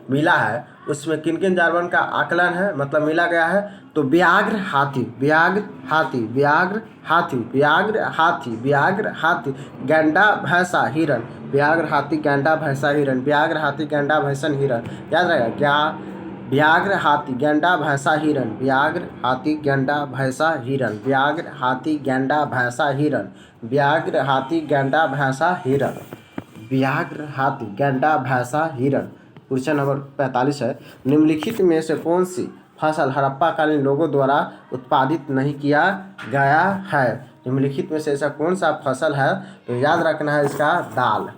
मिला है उसमें किन किन जानवर का आकलन है, मतलब मिला गया है। तो व्याघ्र हाथी, व्याघ्र हाथी, व्याघ्र हाथी, व्याघ्र हाथी, व्याघ्र हाथी, गैंडा भैंसा हिरण, व्याघ्र हाथी गैंडा भैंसा हिरण, व्याघ्र हाथी गैंडा भैंसन हिरण। याद रहेगा क्या? व्याघ्र हाथी गैंडा भैंसा हिरण, व्याघ्र हाथी गैंडा भैंसा हिरण, व्याघ्र हाथी गैंडा भैंसा हिरण, व्याघ्र हाथी गैंडा भैंसा हिरण, व्याघ्र हाथी गैंडा भैंसा हिरण। क्वेश्चन नंबर 45 है, निम्नलिखित में से कौन सी फसल हड़प्पा कालीन लोगों द्वारा उत्पादित नहीं किया गया है? निम्नलिखित में से ऐसा कौन सा फसल है? तो याद रखना है इसका दाल।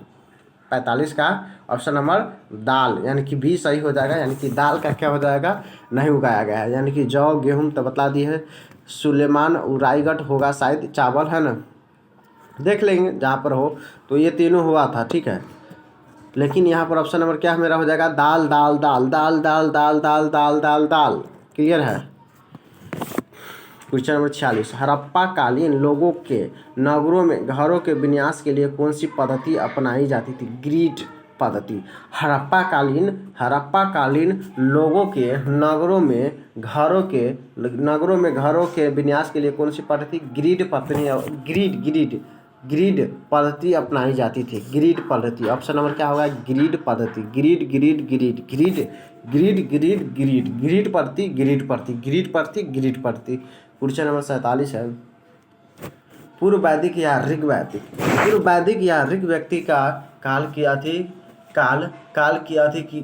45 का ऑप्शन नंबर दाल, यानी कि बी सही हो जाएगा, यानी कि दाल का क्या हो जाएगा? नहीं उगाया गया है, यानी कि जौ गेहूँ तो बतला दी है। सुलेमान रायगढ़ होगा शायद, चावल है ना, देख लेंगे जहाँ पर हो। तो ये तीनों हुआ था, ठीक है। लेकिन यहाँ पर ऑप्शन नंबर क्या मेरा हो जाएगा? दाल दाल दाल दाल दाल दाल दाल दाल दाल दाल। क्लियर है? क्वेश्चन नंबर 46, हड़प्पा कालीन लोगों के नगरों में घरों के विन्यास के लिए कौन सी पद्धति अपनाई जाती थी? ग्रिड पद्धति। हड़प्पा कालीन लोगों के नगरों में घरों के विन्यास के लिए कौन सी पद्धति? ग्रिड पद्धति, ग्रिड पद्धति अपनाई जाती थी। ग्रिड पद्धति, ऑप्शन नंबर क्या होगा? ग्रिड पद्धति। Grid grid grid grid grid grid grid grid पद्धति, ग्रिड पद्धति, ग्रिड पद्धति, ग्रिड पद्धति। क्वेश्चन नंबर 47 है, पूर्व वैदिक या ऋग वैदिक, पूर्व वैदिक या ऋग व्यक्ति का काल किया थी, काल किया थी कि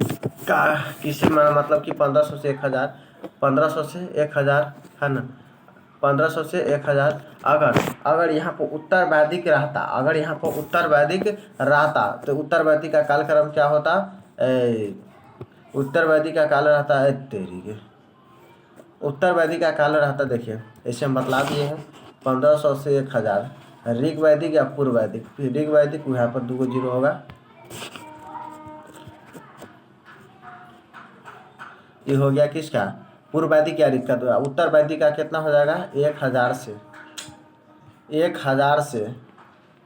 किसी मतलब कि 1500 से 1000, 1500 से 1000 है ना, 1500 से 1000। अगर यहाँ पर उत्तर वैदिक रहता, अगर यहाँ पर उत्तर वैदिक रहता तो उत्तर वैदिक का कालक्रम क्या होता? उत्तर वैदिक का काल रहता है उत्तर वैदिक का काल रहता, देखिए ऐसे हम बतला दिए हैं, 1500 से 1000। ऋग वैदिक या पूर्व वैदिक? ऋग वैदिक, यहाँ पर 2 जीरो होगा। ये हो गया किसका? पूर्व वैदिक या ऋग का। उत्तर वैदिक का कितना हो जाएगा? 1000 से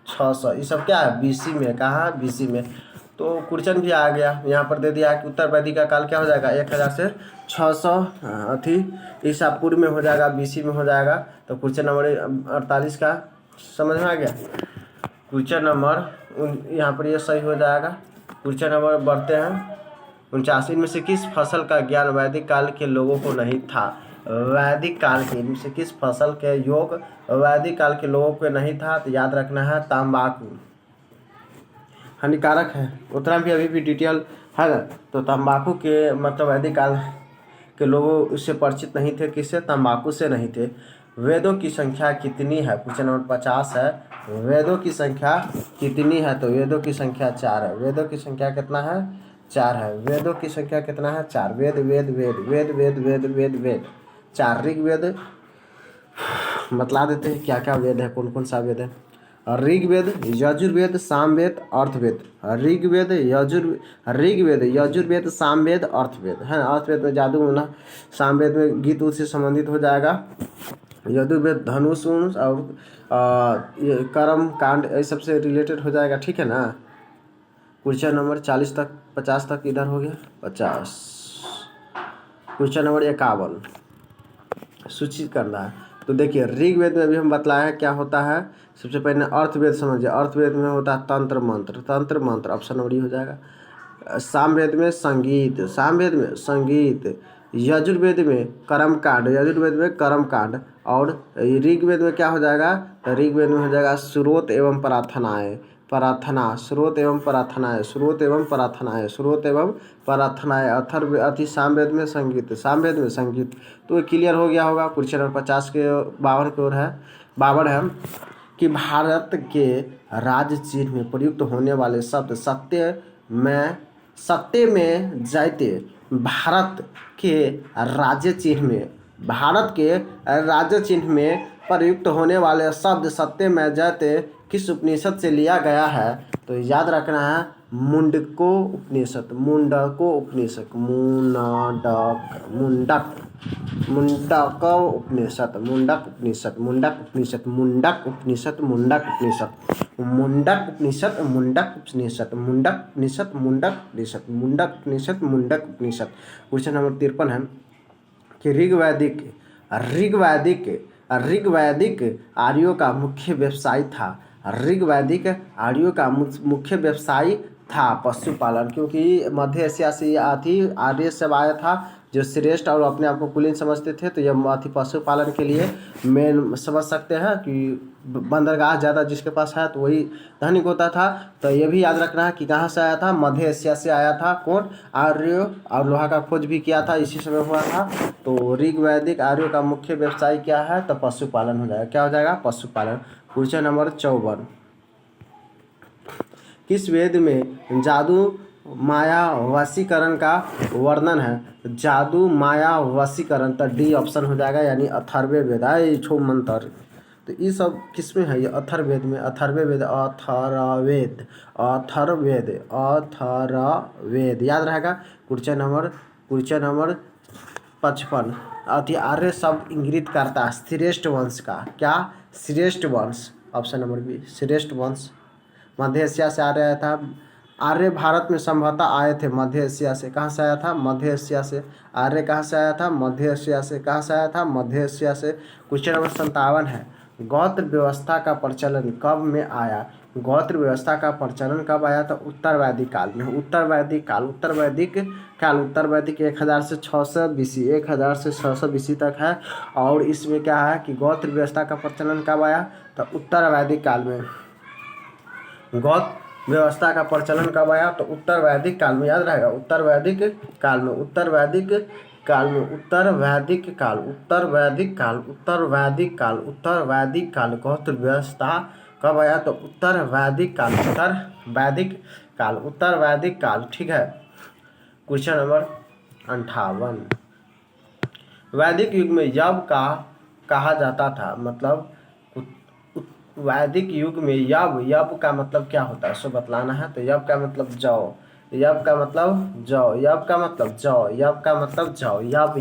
600। ये सब क्या है? बीसी में। कहाँ? बीसी में। तो क्वेश्चन भी आ गया, यहाँ पर दे दिया कि उत्तर वैदिक का काल क्या हो जाएगा? 1000 से 600 ईसा पूर्व में हो जाएगा, बीसी में हो जाएगा। तो क्वेश्चन नंबर 48 का समझ में आ गया। क्वेश्चन नंबर यहाँ पर ये सही हो जाएगा। क्वेश्चन नंबर बढ़ते हैं 49, इनमें से किस फसल का ज्ञान वैदिक काल के लोगों को नहीं था? वैदिक काल के इनमें से किस फसल के योग वैदिक काल के लोगों को नहीं था? तो याद रखना है तंबाकू हानिकारक है, उतना भी अभी भी डिटेल है ना। तो तंबाकू के मतलब वैदिक काल के लोगों इससे परिचित नहीं थे। किससे? तंबाकू से नहीं थे। वेदों की संख्या कितनी है? क्वेश्चन नंबर 50 है, वेदों की संख्या कितनी है? तो वेदों की संख्या 4 है। वेदों की संख्या कितना है? 4 है। वेदों की संख्या कितना है? 4। वेद वेद वेद वेद वेद वेद वेद वेद 4। ऋग्वेद बतला देते हैं क्या क्या वेद है, कौन कौन सा वेद है। ऋग्वेद, यजुर्वेद, सामवेद, अर्थवेद। ऋग्वेद, यजुर्वेद, सामवेद, अर्थवेद है ना। अर्थवेद में जादू होना, सामवेद में गीत उत से संबंधित हो जाएगा, यजुर्वेद धनुष और कर्म कांड ये सबसे रिलेटेड हो जाएगा, ठीक है ना। क्वेश्चन नंबर 40 तक 50 तक इधर हो गया 50। क्वेश्चन नंबर 51 सूचित करना है। तो देखिए ऋग्वेद में भी हम बतलाया क्या होता है। सबसे पहले अर्थवेद समझिए, अर्थवेद में होता है तंत्र मंत्र, ऑप्शन नंबर हो जाएगा। सामवेद में संगीत, यजुर्वेद में कर्मकांड, और ऋग्वेद में क्या हो जाएगा? तो ऋग्वेद में हो जाएगा स्रोत एवं प्रार्थनाएं, अथर्व सामवेद में संगीत। तो क्लियर हो गया होगा। क्वेश्चन नंबर 50 के 52 की ओर है। 52 है कि भारत के राज्य चिन्ह में प्रयुक्त होने वाले शब्द सत्य में जयते। भारत के राज्य चिन्ह में प्रयुक्त होने वाले शब्द सत्य में जयते किस उपनिषद से लिया गया है? तो याद रखना है मुंडको उपनिषद, मुंडक उपनिषद। मुंडक उपनिषद, मुंडक उपनिषद, मुंडक उपनिषद, मुंडक उपनिषद, मुंडक उपनिषद, मुंडक उपनिषद। क्वेश्चन नंबर 53 है कि ऋग्वैदिक ऋग्वैदिक आर्यों का मुख्य व्यवसाय था। ऋग्वैदिक आर्यों का मुख्य व्यवसाय था पशुपालन, क्योंकि मध्य एशिया से ये आर्य सब आया था जो श्रेष्ठ और अपने आप को कुलीन समझते थे। तो यह अति पशुपालन के लिए मेन समझ सकते हैं कि बंदरगाह ज़्यादा जिसके पास है तो वही धनिक होता था। तो ये भी याद रखना है कि कहाँ से आया था, मध्य एशिया से आया था कौन, आर्य, और लोहा का खोज भी किया था इसी समय हुआ था। तो ऋग्वैदिक आर्यों का मुख्य व्यवसाय क्या है, तो पशुपालन हो जाएगा। क्या हो जाएगा, पशुपालन। क्वेश्चन नंबर 54, किस वेद में जादू माया वशीकरण का वर्णन है। जादू माया वशीकरण, तो डी ऑप्शन हो जाएगा, यानी अथर्ववेद है छो मंत्र। तो ये सब किस में है, ये अथर्ववेद में, अथर्ववेद अथर्ववेद अथर्ववेद अथर्ववेद याद रहेगा। क्वेश्चन नंबर 55, अति आर्य शब्द इंगित करता है श्रेष्ठ वंश का। क्या, श्रेष्ठ वंश, ऑप्शन नंबर बी श्रेष्ठ वंश। मध्य एशिया से आर्य आया था, आर्य भारत में संभवतः आए थे मध्य एशिया से। कहाँ से आया था, मध्य एशिया से। आर्य कहाँ से आया था, मध्य एशिया से। कहाँ से आया था, मध्य एशिया से। क्वेश्चन नंबर 57 है, गोत्र व्यवस्था का प्रचलन कब में आया। गोत्र व्यवस्था का प्रचलन कब आया, तो उत्तरवैदिक काल में। उत्तरवैदिक काल 1000 से 600 BC, 1000 से 600 BC तक है। और इसमें क्या है कि गोत्र व्यवस्था का प्रचलन कब आया, तो उत्तरवैदिक काल में। गोत्र व्यवस्था का प्रचलन कब आया, तो उत्तरवैदिक काल में, याद रहेगा, उत्तरवैदिक काल में। उत्तरवैदिक काल में, उत्तरवैदिक काल, उत्तरवैदिक काल, उत्तरवैदिक काल, उत्तरवैदिक काल गोत्र व्यवस्था कब आया, तो उत्तरवैदिक काल, उत्तरवैदिक काल, उत्तरवैदिक काल। ठीक है। क्वेश्चन नंबर 58, वैदिक युग में यव का कहा जाता था, मतलब वैदिक युग में यव का मतलब क्या होता है, सो बतलाना है। तो यव का मतलब जौ, यव का मतलब जौ, यव का मतलब जौ, यव का मतलब जौ, यव।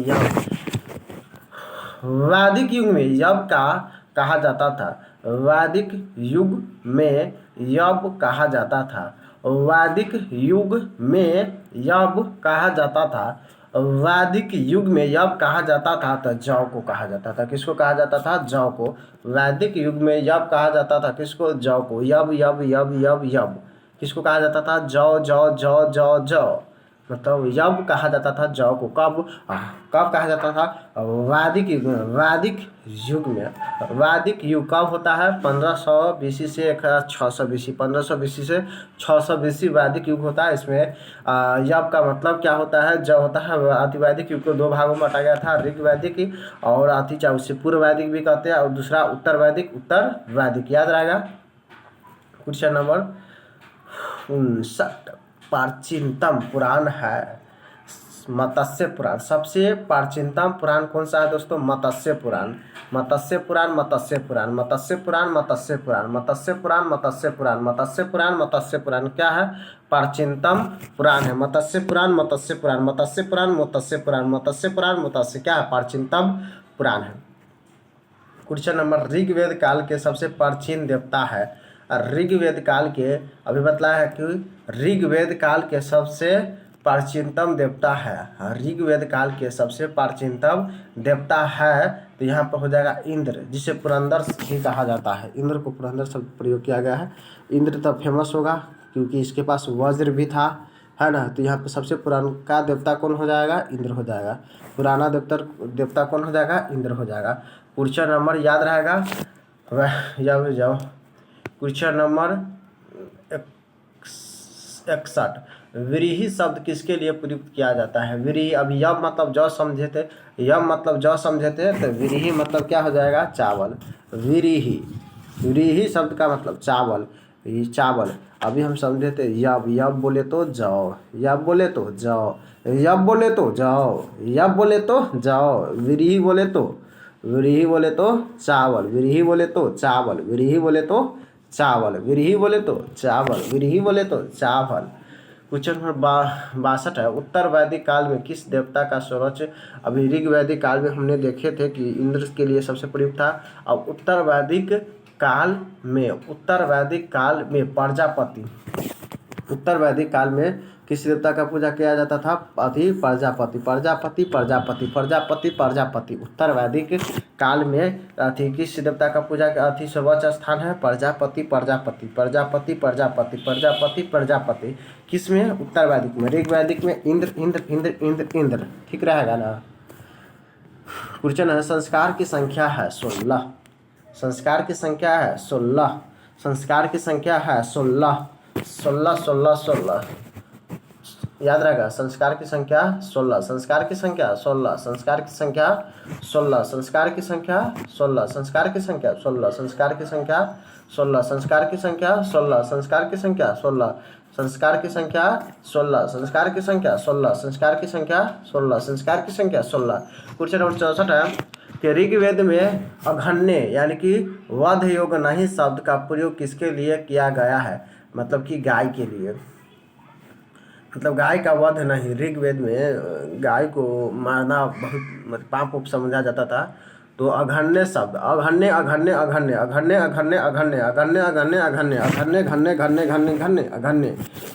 वैदिक युग में यव का कहा जाता था, वैदिक युग में यव कहा जाता था, वैदिक युग में यव कहा जाता था, वैदिक युग में यव कहा जाता था, तो जौ को कहा जाता था। किसको कहा जाता था, जौ को। वैदिक युग में यव कहा जाता था, किसको, जौ को। यव यव यव यव यव किसको कहा जाता था, जौ जौ जौ जौ जौ, मतलब यव कहा जाता था जौ को। कब कहा जाता था, वैदिक युग में। वैदिक युग में, वैदिक युग कब होता है, 1500 BC से 1600 BC, 1500 BC से 600 BC वैदिक युग होता है। इसमें यव का मतलब क्या होता है, जौ होता है। अतिवैदिक युग को 2 भागों में बांटा गया था, ऋग्वैदिक और अति, चाहे उसे पूर्व वैदिक भी कहते हैं, और दूसरा उत्तर वैदिक याद रहेगा। क्वेश्चन नंबर 59, प्राचीनतम पुराण है मत्स्य पुराण। सबसे प्राचीनतम पुराण कौन सा है दोस्तों, मत्स्य पुराण। मत्स्य पुराण, मत्स्य पुराण, मत्स्य पुराण, मत्स्य पुराण, मत्स्य पुराण, मत्स्य पुराण, मत्स्य पुराण, मत्स्य पुराण क्या है, प्राचीनतम पुराण है। मत्स्य पुराण, मत्स्य पुराण, मत्स्य पुराण, मत्स्य पुराण, मत्स्य पुराण, मत्स्य क्या है, प्राचीनतम पुराण है। क्वेश्चन नंबर, ऋग्वेद काल के सबसे प्राचीन देवता है। ऋग्वेद काल के, अभी बतलाया है कि ऋग्वेद काल के सबसे प्राचीनतम देवता है। ऋग्वेद काल के सबसे प्राचीनतम देवता है, तो यहाँ पर हो जाएगा इंद्र, जिसे पुरंदर भी कहा जाता है। इंद्र को पुरंदर शब्द प्रयोग किया गया है। इंद्र तो फेमस होगा क्योंकि इसके पास वज्र भी था, है ना। तो यहाँ पर सबसे पुराना देवता कौन हो जाएगा, इंद्र हो जाएगा। पुराना देवता कौन हो जाएगा, इंद्र हो जाएगा। क्वेश्चन नंबर याद रहेगा, जाओ। क्वेश्चन नंबर 61, व्रीहि शब्द किसके लिए प्रयुक्त किया जाता है। व्रीहि, अभी यव मतलब जौ समझे थे, यव मतलब जौ समझे थे, तो व्रीहि मतलब क्या हो जाएगा, चावल। व्रीहि, व्रीहि शब्द का मतलब चावल, ये चावल। अभी हम समझे थे यव, यव बोले तो जौ, यव बोले तो जौ, यव बोले तो जौ, यव बोले तो जौ। व्रीहि बोले तो, व्रीहि बोले तो चावल, व्रीहि बोले तो चावल, व्रीहि बोले तो चावल, व्रीहि बोले तो चावल, व्रीहि बोले तो चावल। क्वेश्चन नंबर 62 है, उत्तर वैदिक काल में किस देवता का स्वरोच। अभी ऋग्वैदिक काल में हमने देखे थे कि इंद्र के लिए सबसे प्रयुक्त था। अब उत्तर वैदिक काल में, उत्तर वैदिक काल में प्रजापति, उत्तर वैदिक काल में किस देवता का पूजा किया जाता था? प्रजापति, प्रजापति, प्रजापति, प्रजापति, प्रजापति। उत्तर वैदिक काल में किस देवता का पूजा सर्वोच्च स्थान है? प्रजापति, प्रजापति, प्रजापति, प्रजापति, प्रजापति, प्रजापति। किस में? उत्तर वैदिक में। ऋग वैदिक में इंद्र, इंद्र, इंद्र, इंद्र, इंद्र। ठीक रहेगा ना? क्वेश्चन है, संस्कार की संख्या है 16। संस्कार की संख्या है 16। संस्कार की संख्या है 16। 16, 16, 16 याद रहेगा। संस्कार की संख्या 16, संस्कार की संख्या 16, संस्कार की संख्या 16, संस्कार की संख्या 16, संस्कार की संख्या 16, संस्कार की संख्या 16, संस्कार की संख्या 16, संस्कार की संख्या 16, संस्कार की संख्या 16, संस्कार की संख्या 16, संस्कार की संख्या 16, संस्कार की संख्या 16। क्वेश्चन नंबर 64 है कि ऋग्वेद में अघन्य यानी कि वध योग नहीं शब्द का प्रयोग किसके लिए किया गया है? मतलब कि गाय के लिए, मतलब गाय का वध नहीं। ऋग्वेद में गाय को मारना बहुत पाप उप समझा जाता था। तो अघन्य शब्द, अघन्य, अघन्य, अघन्य, अघन्य, अघन्य, अघन्य, अघन्य, अघन्य, अघन्य, अघन्य, घन्य, घन्य, घन्य, घन्य, अघन्य,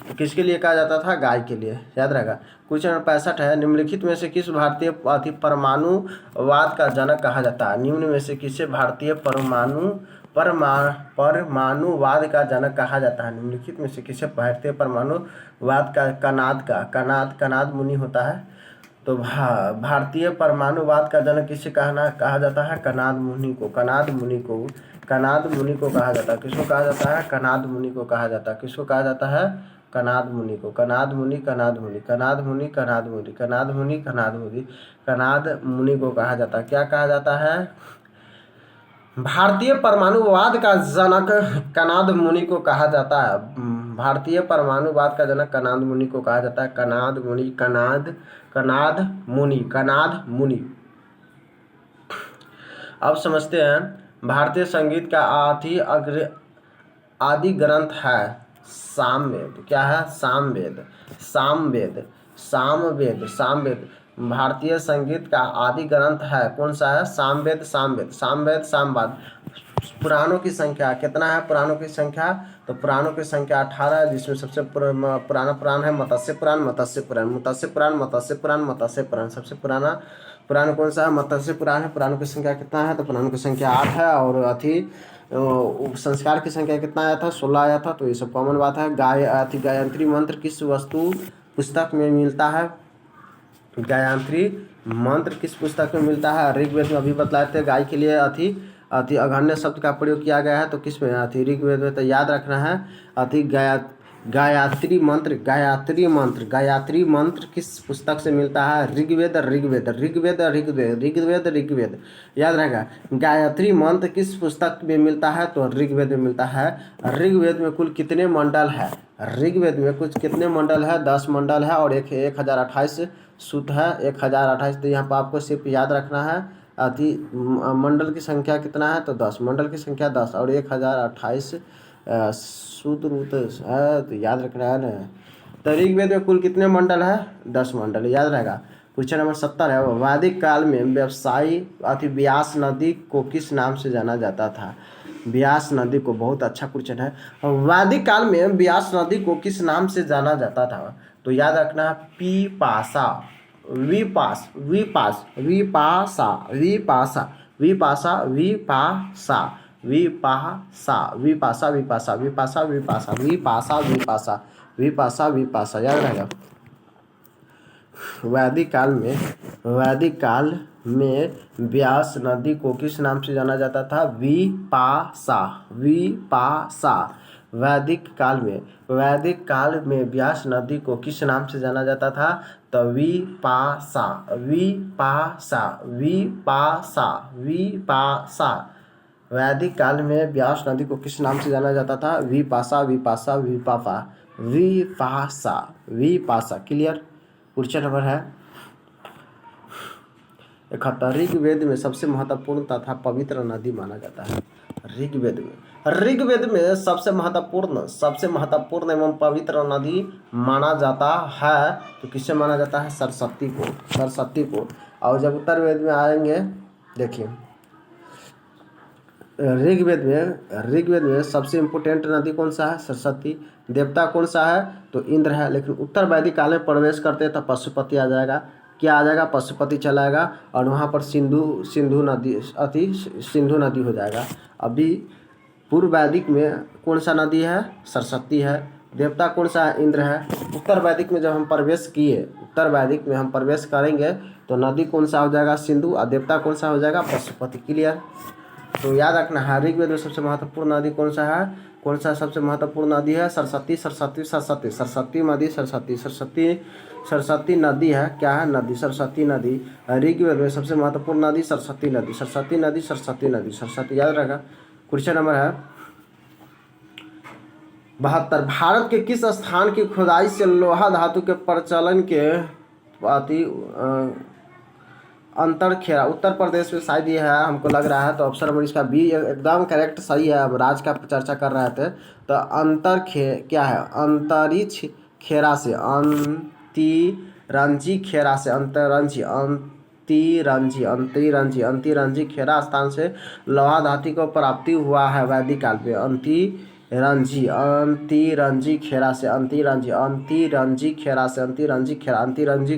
तो किसके लिए कहा जाता था? गाय के लिए। याद रहेगा। क्वेश्चन नंबर 65 है, निम्नलिखित में से किस भारतीय परमाणुवाद का जनक कहा जाता है? निम्न में से किसे भारतीय परमाणुवाद का जनक कहा जाता है? निम्नलिखित में से किसे भारतीय परमाणुवाद का कनाद मुनि होता है। तो भारतीय परमाणुवाद का जनक किसे कहा जाता है? कनाद मुनि को, कनाद मुनि को, कनाद मुनि को कहा जाता है। किसको कहा जाता है? कनाद मुनि को कहा जाता है। किसको कहा जाता है? कनाद मुनि को। कनाद मुनि, कनाद मुनि, कनाद मुनि, कनाद मुनि, कनाद मुनि, कनाद मुनि, कनाद मुनि को कहा जाता है। क्या कहा जाता है? भारतीय परमाणुवाद का जनक कनाद मुनि को कहा जाता है। भारतीय परमाणुवाद का जनक कनाद मुनि को कहा जाता है। कनाद मुनि, कनाद मुनि, कनाद मुनि। अब समझते हैं, भारतीय संगीत का आदि ग्रंथ है सामवेद। क्या है? सामवेद, सामवेद, सामवेद, सामवेद। भारतीय संगीत का आदि ग्रंथ है कौन सा है? सामवेद, सामवेद, सामवेद, सामवाद। पुराणों की संख्या कितना है? पुराणों की संख्या, तो पुराणों की संख्या 18 है, जिसमें सबसे पुराना पुराण है मत्स्य पुराण, मत्स्य पुराण, मत्स्य पुराण, मत्स्य पुराण, मत्स्य पुराण। सबसे पुराना पुराण कौन सा है? मत्स्य पुराण है। पुराणों की संख्या कितना है? तो पुराणों की संख्या 8 है। और संस्कार की संख्या कितना आया था? 16 आया था। तो ये सब कॉमन बात है। गायत्री मंत्र किस वस्तु पुस्तक में मिलता है? गायत्री मंत्र किस पुस्तक में मिलता है? ऋग्वेद में अभी बतलाए थे। गाय के लिए अघन्य शब्द का प्रयोग किया गया है। तो किस में? ऋग्वेद में। तो याद रखना है गायत्री मंत्र, गायत्री मंत्र, गायत्री मंत्र किस पुस्तक से मिलता है? ऋग्वेद, ऋग्वेद, ऋग्वेद, ऋग्वेद, ऋग्वेद, ऋग्वेद। याद रहेगा। गायत्री मंत्र किस पुस्तक में मिलता है? तो ऋग्वेद में मिलता है। ऋग्वेद में कुल कितने मंडल है? ऋग्वेद में कुछ कितने मंडल है? 10 मंडल है और 1028 सूक्त है। 1028। तो यहाँ पर आपको सिर्फ याद रखना है मंडल की संख्या कितना है? तो 10। मंडल की संख्या 10 और 1028 सूत्र है, तो याद रखना है ना। तो ऋग्वेद में कुल कितने मंडल है? 10 मंडल। याद रहेगा। क्वेश्चन नंबर 70 है, वैदिक काल में व्यास नदी को किस नाम से जाना जाता था? व्यास नदी को, बहुत अच्छा क्वेश्चन है। वैदिक काल में व्यास नदी को किस नाम से जाना जाता था? तो याद रखना है विपाशा, विपास, विपास, विपाशा, विपाशा, विपाशा, विपाशा, विपाशा, विपाशा, विपाशा, विपाशा, विपाशा, विपाशा, विपाशा, विपाशा, विपाशा। याद रहेगा। वैदिक काल में व्यास नदी को किस नाम से जाना जाता था? विपाशा, विपाशा। वैदिक काल में व्यास नदी को किस नाम से जाना जाता था? तो विपाशा, विपाशा, विपाशा, विपाशा। वैदिक काल में व्यास नदी को किस नाम से जाना जाता था? विपाशा, विपाशा, विपापा, Vipasha, Vipasha. Clear. Question number है 71, ऋग्वेद में सबसे महत्वपूर्ण तथा पवित्र नदी माना जाता है। ऋग्वेद में सबसे महत्वपूर्ण एवं पवित्र नदी माना जाता है। तो किससे माना जाता है? सरस्वती को, सरस्वती को। और जब उत्तर वेद में आएंगे, देखिए ऋग्वेद में सबसे इम्पोर्टेंट नदी कौन सा है? सरस्वती। देवता कौन सा है? तो इंद्र है। लेकिन उत्तर वैदिक काल में प्रवेश करते हैं तो पशुपति आ जाएगा। क्या आ जाएगा? पशुपति चला आएगा और वहाँ पर सिंधु नदी हो जाएगा। अभी पूर्व वैदिक में कौन सा नदी है? सरस्वती है। देवता कौन सा है? इंद्र है। उत्तर वैदिक में जब हम प्रवेश किए, उत्तर वैदिक में हम प्रवेश करेंगे तो नदी कौन सा हो जाएगा? सिंधु। और देवता कौन सा हो जाएगा? पशुपति। क्लियर? तो याद रखना है ऋग्वेद में सबसे महत्वपूर्ण नदी कौन सा है? कौन सा सबसे महत्वपूर्ण नदी है? सरस्वती नदी है। क्या है? नदी, सरस्वती नदी। ऋग्वेद में सबसे महत्वपूर्ण नदी सरस्वती नदी। सरस्वती याद रखा। क्वेश्चन नंबर है 72। भारत के किस स्थान की खुदाई से लोहा धातु के प्रचलन के अति अंतरखेड़ा? उत्तर प्रदेश में शायद ये है, हमको लग रहा है। तो ऑप्शन नंबर इसका बी एकदम करेक्ट सही है। अब राज का चर्चा कर रहे थे तो क्या है? अंतरिक्ष खेरा से, अंतिरंजी खेरा स्थान से लोहा धातु को प्राप्ति हुआ है वैदिक काल में। अंतिरंजी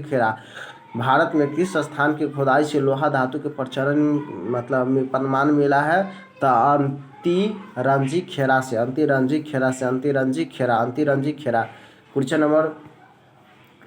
खेरा। भारत में किस स्थान की खुदाई से लोहा धातु के प्रचलन मतलब प्रमाण मिला है? तो अंतिरंजी खेरा। क्वेश्चन नंबर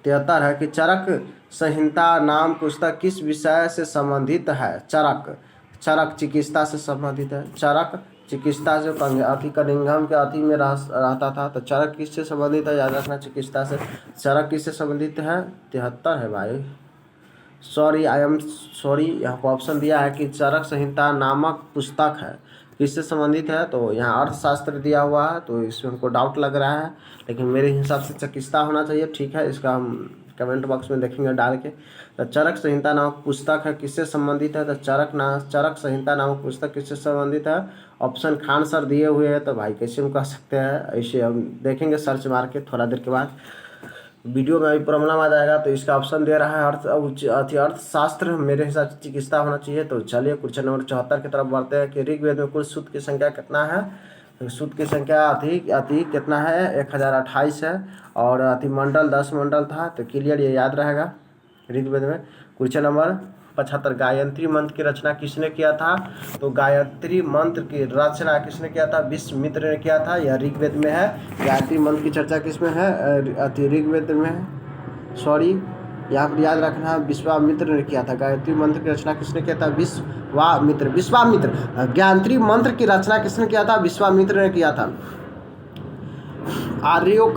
73 है कि चरक संहिता नाम पुस्तक किस विषय से संबंधित है? चरक चिकित्सा से संबंधित है। चरक चिकित्सा जो कनिंघम के अति में रहता था, तो चरक किससे संबंधित है? याद रखना, चिकित्सा से। चरक किससे संबंधित है? 73 है भाई, आई एम सॉरी। यहाँ पर ऑप्शन दिया है कि चरक संहिता नामक पुस्तक है, किससे संबंधित है? तो यहाँ अर्थशास्त्र दिया हुआ है, तो इसमें हमको डाउट लग रहा है, लेकिन मेरे हिसाब से चिकित्सा होना चाहिए। ठीक है, इसका हम कमेंट बॉक्स में देखेंगे डाल के। तो चरक संहिता नामक पुस्तक है, किससे संबंधित है? तो चरक संहिता नामक पुस्तक किससे संबंधित है? ऑप्शन खान सर दिए हुए हैं, तो भाई कैसे हम कह सकते हैं? ऐसे हम देखेंगे सर्च मार के थोड़ा देर के बाद। वीडियो में अभी प्रॉब्लम आ जाएगा, तो इसका ऑप्शन दे रहा है अर्थशास्त्र, मेरे हिसाब से चिकित्सा होना चाहिए। तो चलिए क्वेश्चन नंबर 74 की तरफ बढ़ते हैं कि ऋग्वेद में कुल सूक्त की संख्या कितना है? तो सूक्त की संख्या अति कितना है? 1028 है। और अति मंडल 10 मंडल था। तो क्लियर, ये याद रहेगा ऋग्वेद में। क्वेश्चन नंबर 75, गायत्री मंत्र की रचना किसने किया था? तो गायत्री मंत्र की रचना किसने किया था? विश्वामित्र ने किया था। यह ऋग्वेद में है। गायत्री मंत्र की चर्चा किसमें है? अति ऋग्वेद में है। सॉरी, यहाँ पर याद रखना है, विश्वामित्र ने किया था। गायत्री मंत्र की रचना किसने किया था? विश्वामित्र। गायत्री मंत्र की रचना किसने किया था? विश्वामित्र ने किया था। आर्यों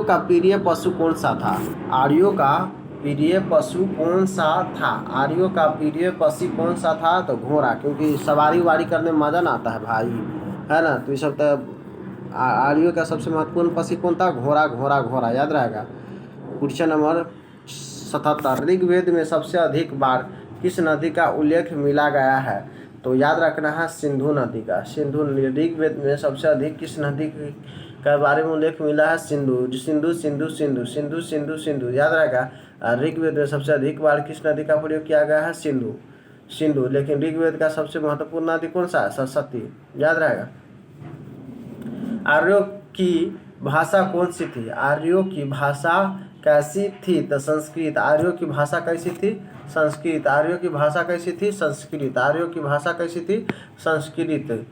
का प्रिय पशु कौन सा था? आर्यों का प्रिय पशु कौन सा था? तो घोड़ा, क्योंकि सवारी करने में मजा ना आता है भाई, है ना। तो ये सब तो आर्यों का सबसे महत्वपूर्ण पशु कौन था? घोड़ा याद रहेगा। क्वेश्चन नंबर 77, ऋग्वेद में सबसे अधिक बार किस नदी का उल्लेख मिला गया है? तो याद रखना है सिंधु नदी का। ऋग्वेद में सबसे अधिक किस नदी के बारे में उल्लेख मिला है? सिंधु याद रहेगा। ऋग्वेद में सबसे अधिक बार किस नदी का प्रयोग किया गया है? सिंधु। लेकिन ऋग्वेद का सबसे महत्वपूर्ण नदी कौन सा है? सरस्वती, याद रहेगा। आर्यों की भाषा कौन सी थी? आर्यों की भाषा कैसी थी? तो संस्कृत। आर्यों की भाषा कैसी थी? संस्कृत। आर्यों की भाषा कैसी थी? संस्कृत। आर्यों की भाषा कैसी थी? संस्कृत।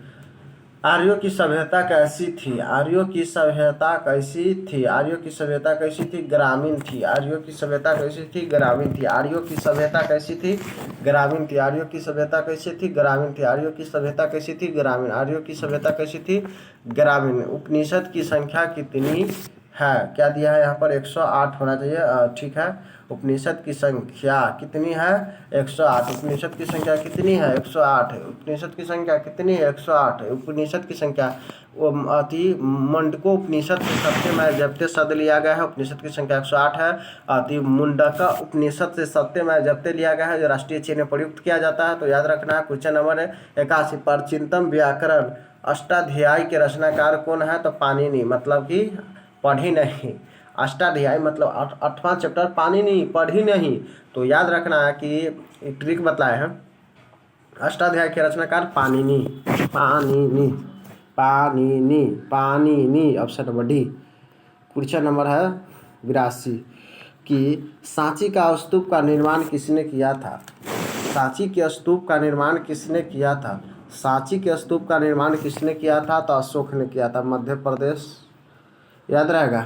आर्यों की सभ्यता कैसी थी? आर्यों की सभ्यता कैसी थी? आर्यों की सभ्यता कैसी थी? ग्रामीण थी। आर्यों की सभ्यता कैसी थी? ग्रामीण थी। आर्यों की सभ्यता कैसी थी? ग्रामीण थी। आर्यों की सभ्यता कैसी थी? ग्रामीण थी। आर्यों की सभ्यता कैसी थी? ग्रामीण। आर्यों की सभ्यता कैसी थी? ग्रामीण। उपनिषद की संख्या कितनी है? क्या दिया है यहाँ पर? 108 होना चाहिए। ठीक है, उपनिषद की संख्या कितनी है? 108। उपनिषद की संख्या कितनी है? 108। उपनिषद की संख्या कितनी है? 108। उपनिषद की संख्या अति मंडको उपनिषद से सत्यमय जयते शब्द लिया गया है। उपनिषद की संख्या 108 है। अति मुंडका उपनिषद से सत्यमय जयते लिया गया है, जो राष्ट्रीय चिन्ह में प्रयुक्त किया जाता है। तो याद रखना है। क्वेश्चन नंबर 81, प्राचीनतम व्याकरण अष्टाध्यायी के रचनाकार कौन है? तो पाणिनि, मतलब कि पढ़ी नहीं। अष्टाध्यायी मतलब 8वां चैप्टर पाणिनि, पढ़ी नहीं। तो याद रखना है कि एक ट्रिक बताया है, अष्टाध्यायी के रचनाकार Panini. Panini Panini Panini option number D. Question number है 82 कि सांची का स्तूप का निर्माण किसने किया था? सांची के स्तूप का निर्माण किसने किया था? सांची के स्तूप का निर्माण किसने किया था? तो अशोक ने किया था, मध्य प्रदेश। याद रहेगा।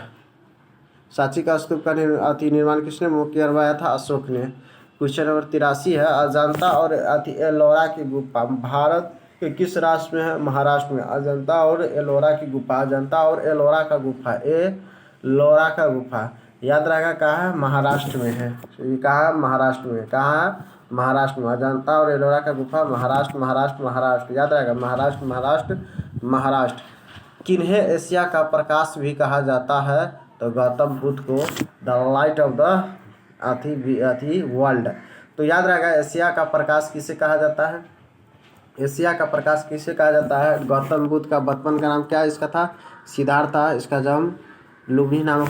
सांची का स्तूप का निर्माण किसने करवाया था? अशोक ने। क्वेश्चन नंबर 83 है अजंता और एलोरा की गुफा भारत के किस राष्ट्र में है? महाराष्ट्र में। अजंता और एलोरा की गुफा, अजंता और एलोरा का गुफा, एलोरा का गुफा याद रहेगा कहाँ है? महाराष्ट्र में है। ये कहाँ है? महाराष्ट्र में। कहाँ है? महाराष्ट्र में। अजंता और एलोरा का गुफा महाराष्ट्र, महाराष्ट्र, महाराष्ट्र याद रहेगा। महाराष्ट्र, महाराष्ट्र, महाराष्ट्र। किन्हें एशिया का प्रकाश भी कहा जाता है? तो गौतम बुद्ध को the light of the world. तो याद रहेगा एशिया का प्रकाश किसे कहा जाता है? एशिया का प्रकाश किसे कहा जाता है? गौतम बुद्ध का बचपन का नाम क्या इसका था? सिद्धार्थ था। इसका जन्म लुम्बिनी नामक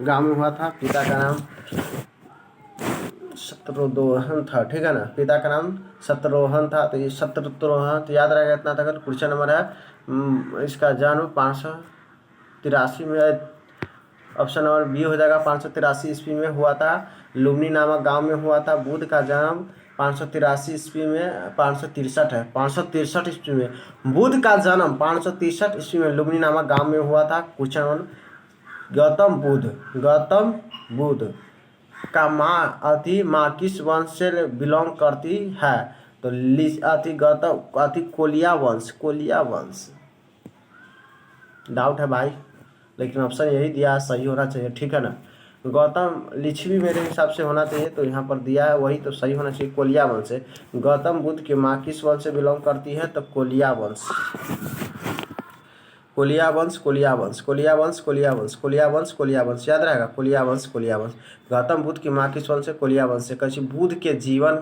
गाँव में हुआ था। पिता का नाम शत्रुद्रोहन था, ठीक है ना। पिता का नाम शत्रुरोहन था, तो ये शत्रुद्रोहन तो याद रहेगा इतना तक। क्वेश्चन नंबर है इसका जन्म 583 में, ऑप्शन नंबर बी हो जाएगा। 583 ईस्वी में हुआ था, लुम्बिनी नामक गांव में हुआ था। बुद्ध का जन्म 583 ईस्वी में, 563 है, 563 ईस्वी में बुद्ध का जन्म 563 ईस्वी में लुम्बिनी नामक गांव में हुआ था। क्वेश्चन गौतम बुद्ध का माँ किस वंश से बिलोंग करती है? तो गौतम कोलिया वंश। डाउट है भाई, लेकिन ऑप्शन यही दिया सही होना चाहिए, ठीक है ना। गौतम लिच्छवी मेरे हिसाब से होना चाहिए, तो यहाँ पर दिया है वही तो सही होना चाहिए, कोलिया वंश से। गौतम बुद्ध की माँ किस वंश से बिलोंग करती है? तो कोलिया वंश। याद रहेगा। कोलिया वंश। गौतम बुद्ध की माँ किस वंश से? कोलिया वंश से। कैसे बुद्ध के जीवन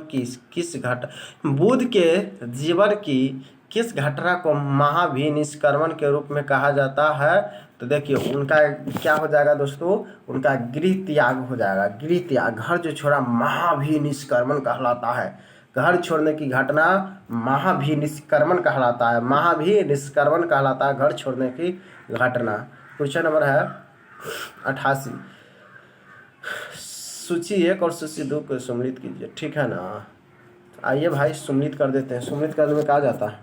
की किस घटना को महाभिनिष्क्रमण के रूप में कहा जाता है? तो देखिए उनका क्या हो जाएगा दोस्तों? उनका गृह त्याग हो जाएगा। गृह त्याग, घर जो छोड़ा महाभिनिष्क्रमण कहलाता है। घर छोड़ने की घटना महाभिनिष्क्रमण कहलाता है। महाभिनिष्क्रमण कहलाता है घर छोड़ने की घटना। क्वेश्चन नंबर है 88। सूची 1 और सूची 2 को सम्मिलित कीजिए, ठीक है ना। आइए भाई सम्मिलित कर देते हैं। सम्मिलित करने में कहा जाता है,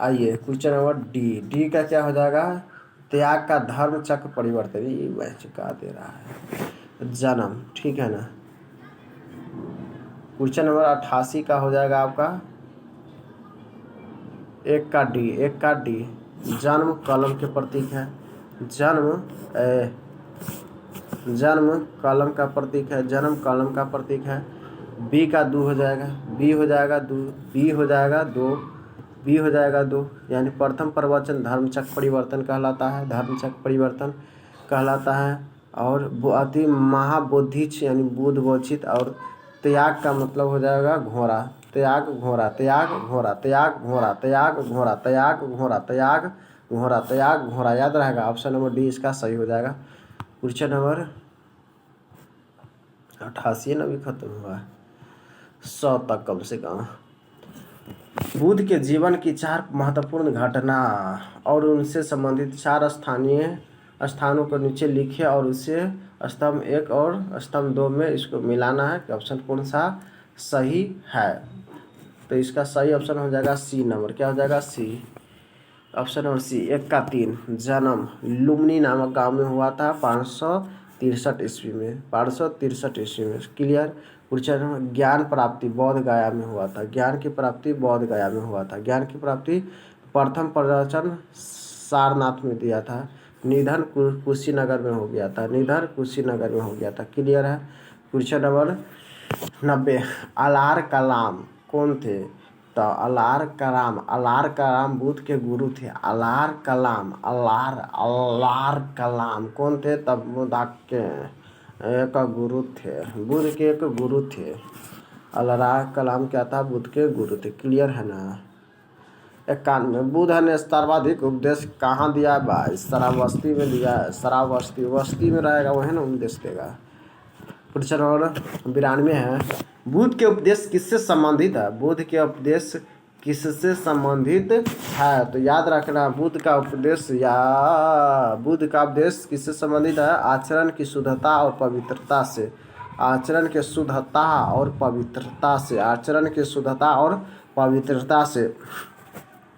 आइए क्वेश्चन नंबर डी का क्या हो जाएगा? त्याग का धर्म चक्र परिवर्तन। ये वह चुका दे रहा है जन्म, ठीक है ना। क्वेश्चन नंबर 88 का हो जाएगा आपका 1 का डी। जन्म कलम के प्रतीक है। जन्म कलम का प्रतीक है। जन्म कलम का प्रतीक है। बी का 2 हो जाएगा। बी हो जाएगा 2 यानी प्रथम प्रवचन धर्मचक्र परिवर्तन कहलाता है। और अति महाबोधिच यानी बुद्ध बोधित। और त्याग का मतलब हो जाएगा घोड़ा। त्याग घोड़ा याद रहेगा। ऑप्शन नंबर डी इसका सही हो जाएगा। क्वेश्चन नंबर 88 ना भी खत्म हुआ है, 100 तक कम से कम। बुद्ध के जीवन की 4 महत्वपूर्ण घटना और उनसे संबंधित 4 स्थानों को नीचे लिखे और उसे स्तंभ 1 और स्तंभ 2 में इसको मिलाना है कि ऑप्शन कौन सा सही है। तो इसका सही ऑप्शन हो जाएगा सी नंबर। क्या हो जाएगा? सी। ऑप्शन नंबर सी। 1 का 3 जन्म लुम्बिनी नामक गांव में हुआ था 563 ईस्वी में। क्लियर। क्वेश्चन ज्ञान प्राप्ति बोध गया में हुआ था। ज्ञान की प्राप्ति प्रथम प्रवचन सारनाथ में दिया था। निधन कुशीनगर में हो गया था। क्लियर है। क्वेश्चन नंबर 90 अलार कलाम कौन थे? तो अलार कलाम बुद्ध के गुरु थे। अलार कलाम कौन थे? तब बुद्ध के एक गुरु थे। बुद्ध के एक गुरु थे। अलार कलाम क्या था? बुद्ध के गुरु थे। क्लियर है ना। 91 बुद्ध ने सर्वाधिक उपदेश कहाँ दिया भाई? शराबस्ती में दिया है। शराबस्ती में रहेगा वही ना उपदेश देगा। क्वेश्चन नंबर 92 है, बुद्ध के उपदेश किससे संबंधित है? बुद्ध के उपदेश किससे संबंधित है? तो याद रखना, बुद्ध का उपदेश किससे संबंधित है? आचरण की शुद्धता और पवित्रता से। आचरण के शुद्धता और पवित्रता से। आचरण की शुद्धता और पवित्रता से।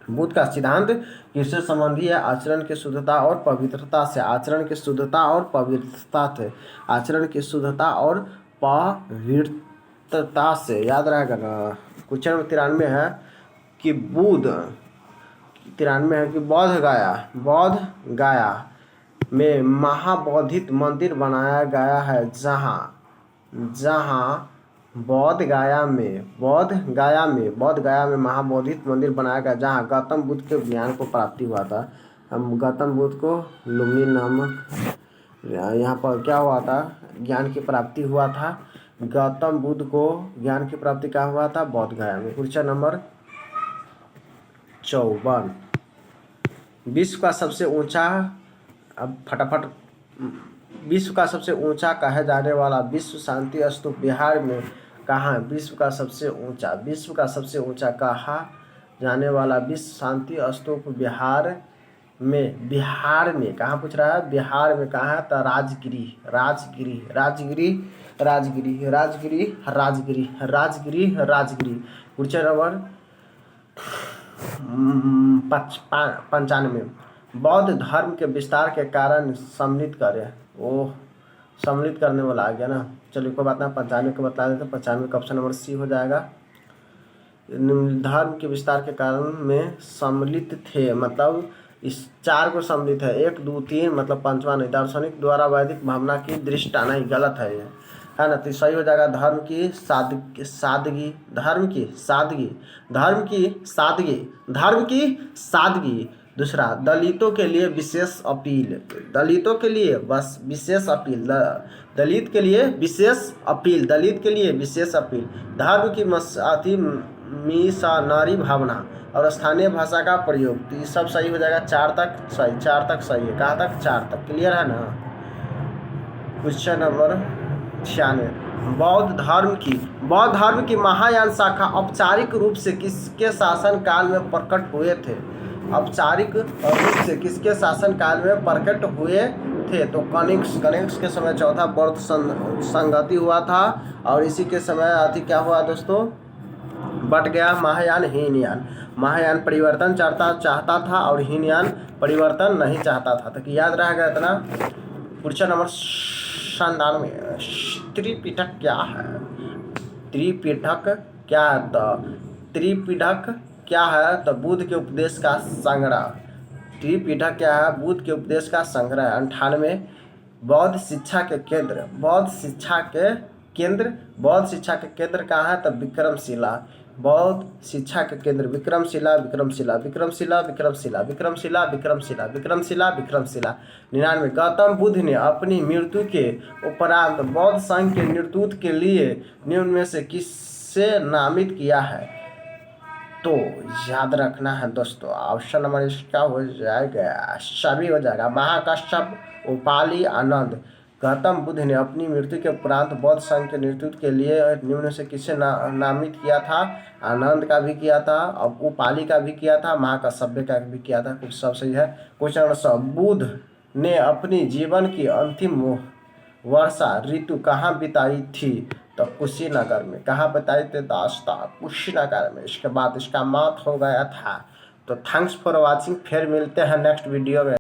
बुद्ध का सिद्धांत किससे संबंधी है? आचरण की शुद्धता और पवित्रता से। आचरण की शुद्धता और पवित्रता से। आचरण की शुद्धता और पवित्रता से। याद रहेगा ना। क्वेश्चन नंबर 93 है कि बौद्ध गया में महाबोधि मंदिर बनाया गया है, जहाँ बौद्ध गया में महाबोधि मंदिर बनाया गया, जहाँ गौतम बुद्ध के ज्ञान को प्राप्ति हुआ था। हम गौतम बुद्ध को लुम्बिनी नामक यहाँ पर क्या हुआ था? ज्ञान की प्राप्ति हुआ था। गौतम बुद्ध को ज्ञान की प्राप्ति क्या हुआ था? बौद्ध गया में। क्वेश्चन नंबर 54, विश्व का सबसे ऊंचा, अब फटाफट, विश्व का सबसे ऊंचा कहे जाने वाला विश्व शांति स्तूप बिहार में कहाँ है? विश्व का सबसे ऊंचा कहा जाने वाला विश्व शांति स्तूप बिहार में कहाँ पूछ रहा है? बिहार में कहाँ है? तो राजगिरी। क्वेश्चन नंबर 95, बौद्ध धर्म के विस्तार के कारण सम्मिलित करने वाला आ गया ना। चलिए कोई बात ना, 95 को बता देते। 95 का ऑप्शन नंबर सी हो जाएगा। धर्म के विस्तार के कारण में सम्मिलित थे, मतलब इस 4 को सम्मिलित है। 1 2 3 मतलब 5वां नहीं। दार्शनिक द्वारा वैदिक भावना की दृष्टा नहीं, गलत है ये, है ना। तो सही हो जाएगा धर्म की सादगी। दूसरा, दलितों के लिए विशेष अपील। दलित के लिए विशेष अपील। धर्म की मिशनरी भावना और स्थानीय भाषा का प्रयोग। तो ये सब सही हो जाएगा। 4 तक सही है। कहाँ तक? 4 तक। क्लियर है ना। क्वेश्चन नंबर 96, बौद्ध धर्म की महायान शाखा औपचारिक रूप से किसके शासन काल में प्रकट हुए थे? औपचारिक रूप से किसके शासन काल में प्रकट हुए थे? तो कनिष्क के समय चौथा बौद्ध संगति हुआ था, और इसी के समय अति क्या हुआ दोस्तों? बट गया महायान हीनयान। महायान परिवर्तन चाहता था और हीनयान परिवर्तन नहीं चाहता था। तो याद रहेगा इतना। क्वेश्चन नंबर 97, त्रिपिटक क्या है? त्रिपिटक क्या है? तो बुद्ध के उपदेश का संग्रह। त्रिपिटक क्या है? बुद्ध के उपदेश का संग्रह। 98, बौद्ध शिक्षा के केंद्र कहाँ है? तो विक्रमशिला। बौद्ध शिक्षा के केंद्र विक्रमशिला। 99, गौतम बुद्ध ने अपनी मृत्यु के उपरांत बौद्ध संघ के नेतृत्व के लिए निम्न में से किससे नामित किया है? तो याद रखना है दोस्तों, ऑप्शन नंबर इसका हो जाएगा, सभी हो जाएगा। महाकश्यप, उपाली, आनंद। गौतम बुद्ध ने अपनी मृत्यु के उपरांत बौद्ध संघ के नेतृत्व के लिए निम्न से किसे नामित किया था? आनंद का भी किया था, अब उपाली का भी किया था, महाकश्यप का भी किया था। कुछ सब सही है। क्वेश्चन नंबर 100, बुद्ध ने अपनी जीवन की अंतिम वर्षा ऋतु कहाँ बिताई थी? तो कुशीनगर में। कहाँ बिताई थी दोस्तों? कुशीनगर में। इसके बाद इसका मौत हो गया था। तो थैंक्स फॉर वॉचिंग। फिर मिलते हैं नेक्स्ट वीडियो में।